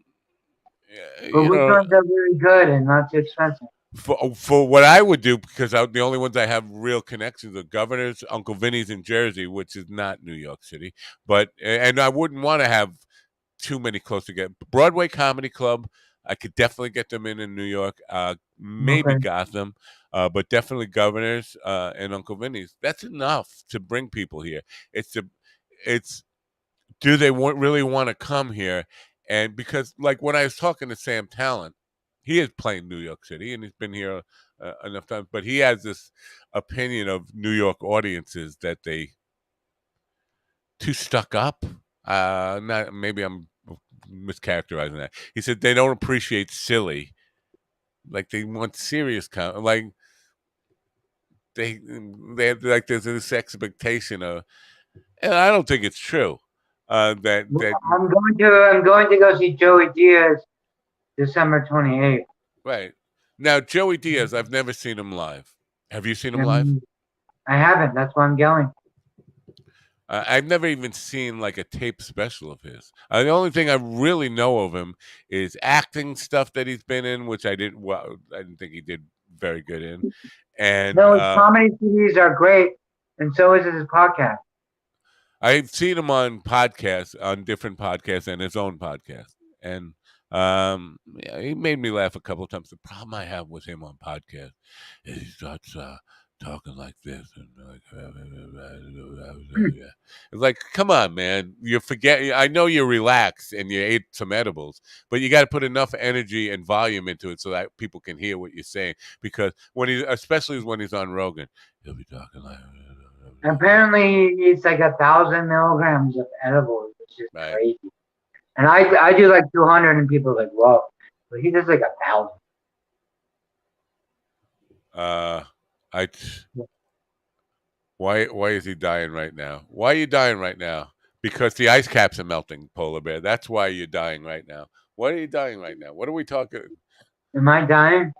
But you which know, ones are really good and not too expensive? for what I would do, because the only ones I have real connections are Governors, Uncle Vinny's in Jersey, which is not New York City, and I wouldn't want to have too many close together. Broadway Comedy Club, I could definitely get them in New York. Maybe Okay. Gotham, but definitely Governors and Uncle Vinny's. That's enough to bring people here. It's do they really want to come here? And because like when I was talking to Sam Talent, he is playing New York City and he's been here enough times, but he has this opinion of New York audiences that they too stuck up. Not maybe I'm mischaracterizing that. He said they don't appreciate silly, like they want serious like they have, like there's this expectation of, and I don't think it's true. That I'm going to go see Joey Diaz December 28th. Right now, Joey Diaz, I've never seen him live. Have you seen him live? And I haven't. That's why I'm going. I've never even seen like a tape special of his. The only thing I really know of him is acting stuff that he's been in, which I didn't. Well, I didn't think he did very good in. And No, his comedy CDs are great, and so is his podcast. I've seen him on podcasts, on different podcasts, and his own podcast. And yeah, he made me laugh a couple of times. The problem I have with him on podcast is he starts talking like this and like, it's like, come on, man, you forget. I know you're relaxed and you ate some edibles, but you got to put enough energy and volume into it so that people can hear what you're saying. Because especially when he's on Rogan, he'll be talking like. Apparently, he eats like 1,000 milligrams of edibles, which is Right. crazy. And I do like 200, and people are like, whoa. But he does like 1,000. Why is he dying right now? Why are you dying right now? Because the ice caps are melting, polar bear. That's why you're dying right now. Why are you dying right now? What are we talking? Am I dying?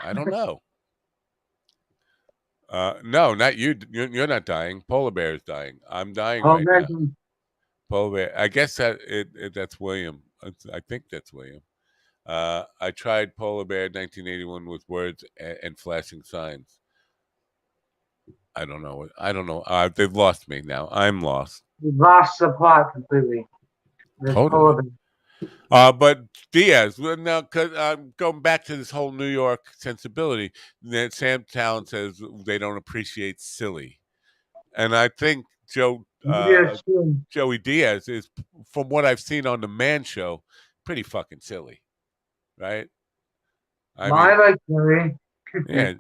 I don't know. No, not you. You're not dying. Polar bear is dying. I'm dying Oh, right now. man. Polar bear. I guess that's William. I think that's William. I tried Polar Bear 1981 with words and flashing signs. I don't know. I don't know. They've lost me now. I'm lost. We've lost the plot completely. This Totally. polar But Diaz, well, now going back to this whole New York sensibility, that Sam Talent says they don't appreciate silly, and I think bear. Joey Diaz is, from what I've seen on the Man Show, pretty fucking silly, right? I I mean, like Jerry. yeah.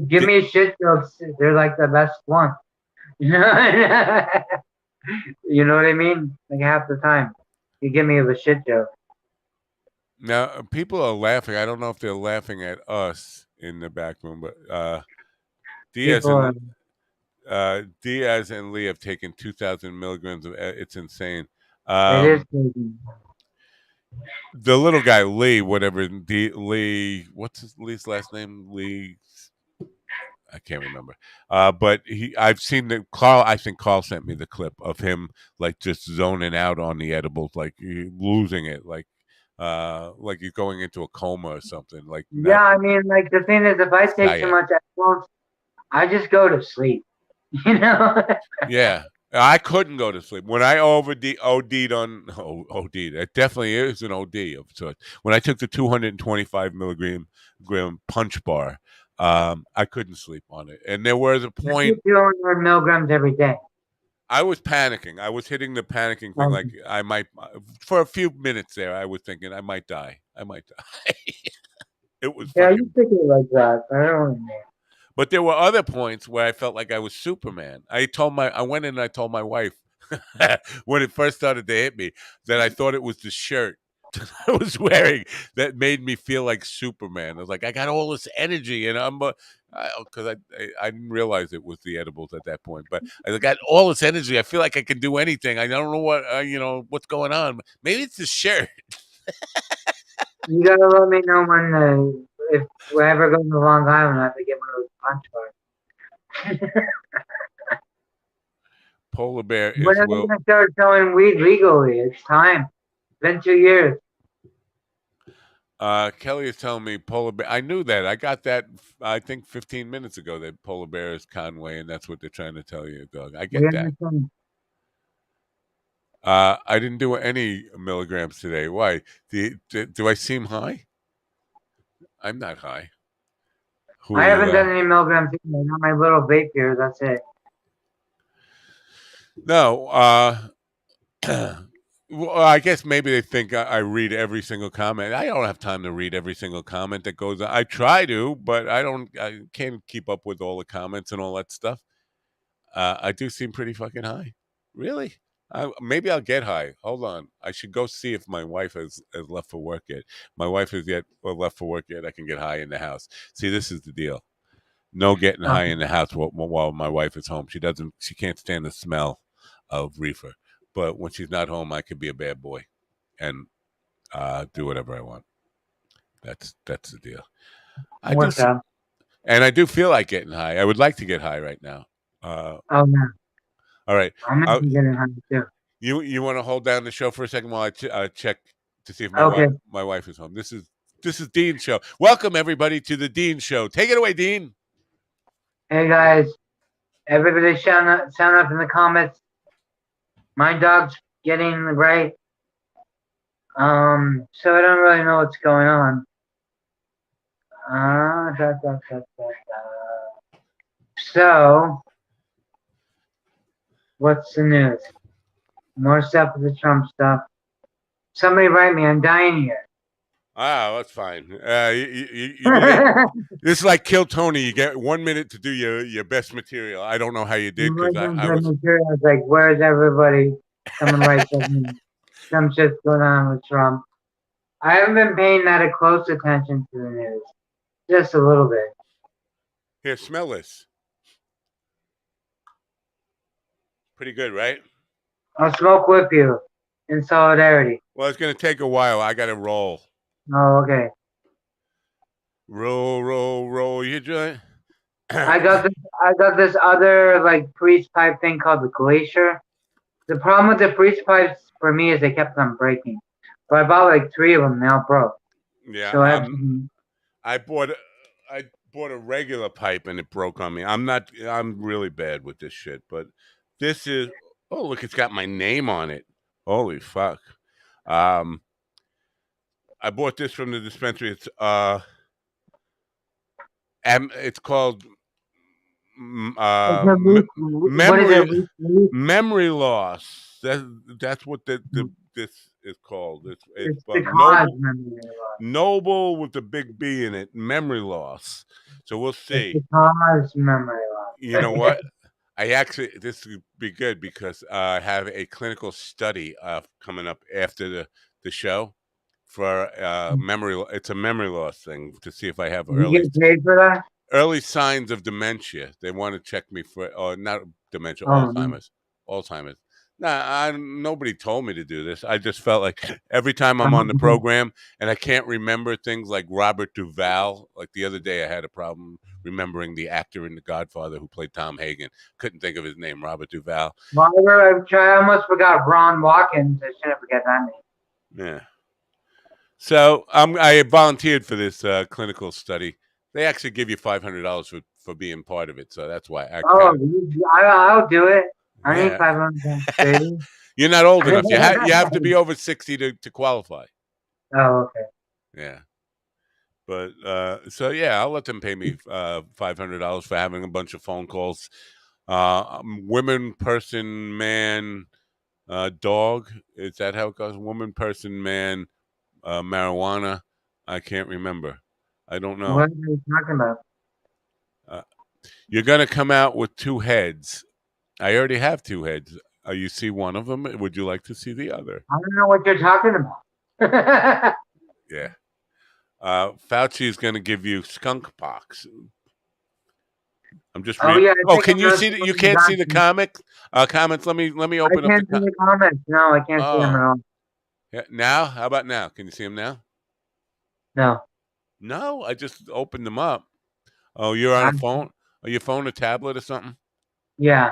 Give me shit jokes. They're like the best one. You know? You know what I mean? Like half the time, you give me a shit joke. Now people are laughing. I don't know if they're laughing at us in the back room, but Diaz People are. Diaz and Lee have taken 2,000 milligrams of. It's insane. It is crazy. The little guy Lee, whatever Lee, what's Lee's last name? Lee, I can't remember. But I've seen the Carl. I think Carl sent me the clip of him like just zoning out on the edibles, like losing it, like you're going into a coma or something. Like Yeah, I mean, like the thing is, if I take too much edibles, I just go to sleep. You know? Yeah. I couldn't go to sleep when I OD'd on OD. That definitely is an OD of sorts. When I took the 225 milligram punch bar, I couldn't sleep on it, and there was a I take point. 200 milligrams every day. I was panicking. I was hitting the panicking thing. Like I might, for a few minutes there, I was thinking I might die. I might die. It was Yeah, fucking. you think it like that. I don't know. But there were other points where I felt like I was Superman. I went in and I told my wife when it first started to hit me that I thought it was the shirt I was wearing that made me feel like Superman. I was like, I got all this energy, and because I didn't realize it was the edibles at that point, but I got all this energy. I feel like I can do anything. I don't know what what's going on. Maybe it's the shirt. You gotta let me know when if we ever go to Long Island, I have to get one of those punch cards. Polar bear When is are they Will. gonna start selling weed legally? It's time. It's been 2 years. Kelly is telling me polar bear. I knew that. I got that. I think 15 minutes ago that polar bear is Conway, and that's what they're trying to tell you, dog. I get We that. understand. I didn't do any milligrams today. Why? Do I seem high? I'm not high. Who I are haven't you? done any milligrams either. I got my little vape here. That's it. No. Well, I guess maybe they think I read every single comment. I don't have time to read every single comment that goes on. I try to, but I don't. I can't keep up with all the comments and all that stuff. I do seem pretty fucking high. Really? Maybe I'll get high. Hold on. I should go see if my wife has left for work yet. My wife has left for work yet. I can get high in the house. See, this is the deal. No getting high in the house while my wife is home. She can't stand the smell of reefer. But when she's not home, I could be a bad boy and do whatever I want. That's the deal. What's up? And I do feel like getting high. I would like to get high right now. Oh no, All right. I'm gonna get it high too. You want to hold down the show for a second while I check to see if Okay. my wife is home. This is Dean's show. Welcome everybody to the Dean show. Take it away, Dean. Hey guys, everybody sound up in the comments. My dog's getting right. So I don't really know what's going on. So, what's the news? More stuff with the Trump stuff. Somebody write me. I'm dying here. Ah, that's fine. This is like Kill Tony. You get 1 minute to do your best material. I don't know how you did because I was. I was like, where's everybody? Someone write something. Some shit's going on with Trump. I haven't been paying that a close attention to the news. Just a little bit. Here, smell this. Pretty good, right? I'll smoke with you in solidarity. Well, it's going to take a while. I got to roll. Oh, okay. Roll your joint. I got this other like freeze pipe thing called the Glacier. The problem with the freeze pipes for me is they kept on breaking. But I bought like 3 of them. They all broke. Yeah, So I bought a regular pipe and it broke on me. I'm really bad with this shit, but this is. Oh, look, it's got my name on it. Holy fuck. I bought this from the dispensary. It's called memory loss. That's what this is called. It's Noble with the big B in it. Memory loss. So we'll see. It's memory loss. You know what? This would be good because I have a clinical study coming up after the show for memory. It's a memory loss thing to see if I have You get paid for that? early signs of dementia. They want to check me for, or not dementia, Alzheimer's. Nah, nobody told me to do this. I just felt like every time I'm on the program and I can't remember things like Robert Duvall. Like the other day, I had a problem remembering the actor in The Godfather who played Tom Hagen. Couldn't think of his name, Robert Duvall. I almost forgot Ron Watkins. I shouldn't forget that name. Yeah. So I volunteered for this clinical study. They actually give you $500 for being part of it. So that's why. I'll do it. I need $500. You're not old enough. You have to be over 60 to qualify. Oh, okay. Yeah. But so yeah, I'll let them pay me $500 for having a bunch of phone calls Women, person, man, dog. Is that how it goes? Woman, person, man, marijuana. I can't remember. I don't know. What are you talking about? You're gonna come out with two heads. I already have two heads. You see one of them. Would you like to see the other? I don't know what you're talking about. Yeah. Fauci is going to give you skunk pox. I'm just Oh reading. yeah, I Oh, think I can you know see some that? of You the can't see the documents. comments. Let me I open up the. can't see the comments. No, I can't see them at Oh, all. yeah. Now, how about now? Can you see them now? No. No, I just opened them up. Oh, you're on I, a phone? Are your phone a tablet or something? yeah.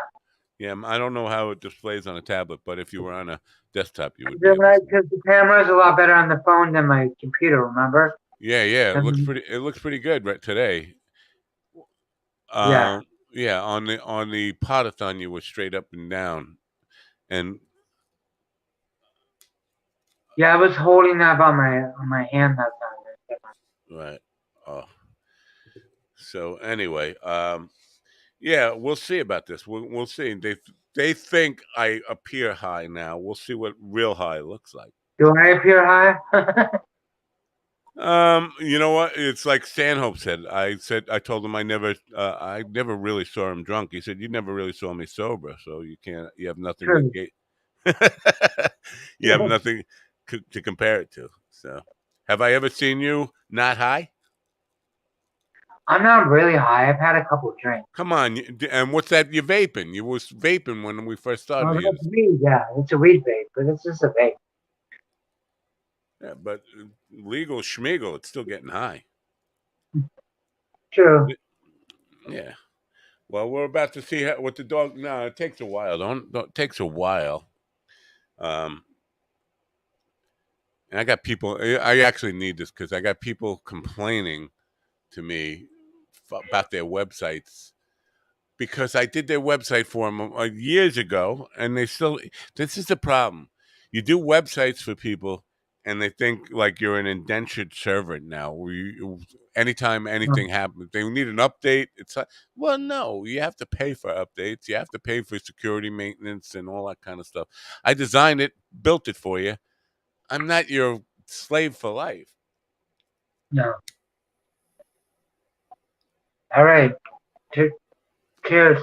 Yeah, I don't know how it displays on a tablet, but if you were on a desktop, you would be able to see. Because the camera is a lot better on the phone than my computer. Remember? Yeah, yeah, it looks And, pretty. It looks pretty good right today. yeah. Yeah, on the podathon, you were straight up and down, and Yeah, I was holding that on my hand that time. right. Oh, so anyway, yeah, we'll see about this. We'll see. They think I appear high now. We'll see what real high looks like. Do I appear high? You know what? It's like Stanhope said. I told him I never really saw him drunk. He said, "You never really saw me sober, so you can't. You have nothing to True. get. You have nothing to compare it to." So, have I ever seen you not high? I'm not really high. I've had a couple of drinks. Come on, and what's that? You're vaping. You was vaping when we first Oh, started. that's weed. Yeah, it's a weed vape, but it's just a vape. Yeah, but legal schmiegel, it's still getting high. True. Yeah. Well, we're about to see what the dog. No, it takes a while. Don't it takes a while. Um, and I got people. I actually need this because I got people complaining to me about their websites because I did their website for them years ago, and they still. This is the problem. You do websites for people, and they think like you're an indentured servant now. Anytime Oh, anything happens, they need an update. It's like, well, no, you have to pay for updates. You have to pay for security maintenance and all that kind of stuff. I designed it, built it for you. I'm not your slave for life. no. All right. Cheers.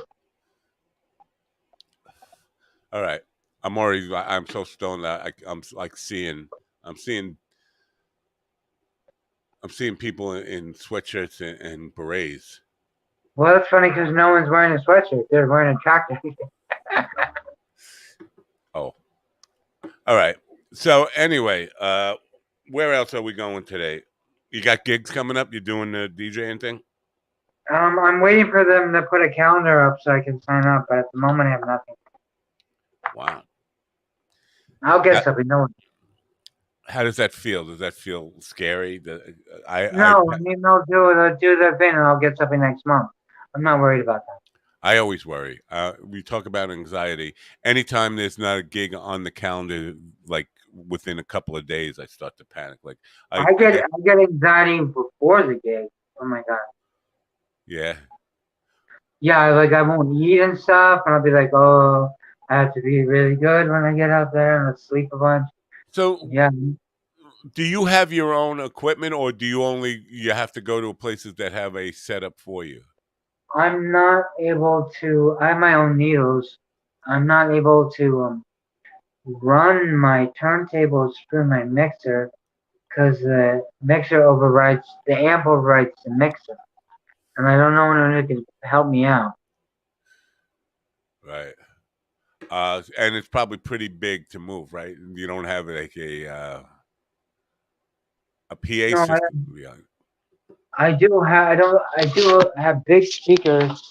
All right, I'm so stoned that I'm like I'm seeing I'm seeing people in sweatshirts and berets. Well, that's funny because no one's wearing a sweatshirt. They're wearing a tractor. Oh, all right. So anyway, where else are we going today? You got gigs coming up? You doing the DJing thing? I'm waiting for them to put a calendar up so I can sign up, but at the moment I have nothing. Wow. I'll get something. No, How does that feel? Does that feel scary? no. I mean, they'll do their thing, and I'll get something next month. I'm not worried about that. I always worry. We talk about anxiety. Anytime there's not a gig on the calendar, like within a couple of days, I start to panic. Like I get anxiety before the gig. Oh my god. yeah. Yeah, like I won't eat and stuff, and I'll be like, oh, I have to be really good when I get out there and I'll sleep a bunch. So Yeah, do you have your own equipment, or do you have to go to places that have a setup for you? I'm not able to. I have my own needles. I'm not able to run my turntables through my mixer because the mixer overrides the amp overrides the mixer, and I don't know anyone who can help me out. Right. And it's probably pretty big to move, right? You don't have like a PA No, system. Yeah. I do have. I don't. I do have big speakers,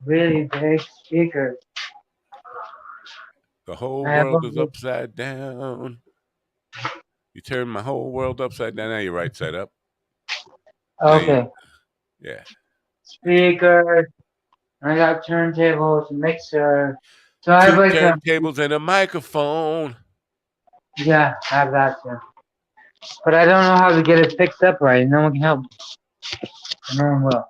really big speakers. The whole I have world is them. upside down. You turn my whole world upside down. Now you're right side up. Now you, Okay, yeah. speakers. I got turntables, mixer. So I have Two like a turntables and a microphone. yeah, I have that too. But I don't know how to get it fixed up right. No one can help me. No one will.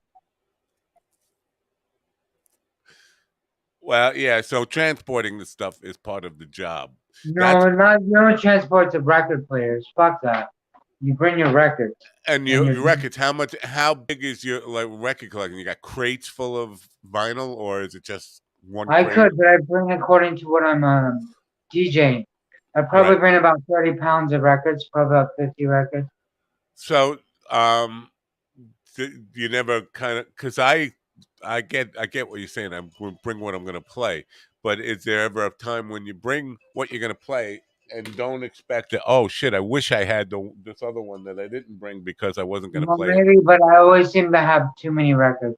Well, yeah. So transporting the stuff is part of the job. No, not you don't transport to record players. Fuck that. You bring your records. And And your records, how big is your record collection? You got crates full of vinyl, or is it just one I crate? could, but I bring according to what I'm DJing. I probably Right. bring about 30 pounds of records, probably about 50 records. So, you never kind of, because I get what you're saying. I'm going to bring what I'm going to play, but is there ever a time when you bring what you're going to play and don't expect it? Oh shit! I wish I had this other one that I didn't bring because I wasn't going to Well, play it. maybe, but I always seem to have too many records.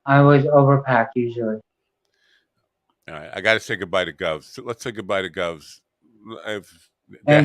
I always overpack usually. All right, I got to say goodbye to Govs. So let's say goodbye to Govs. And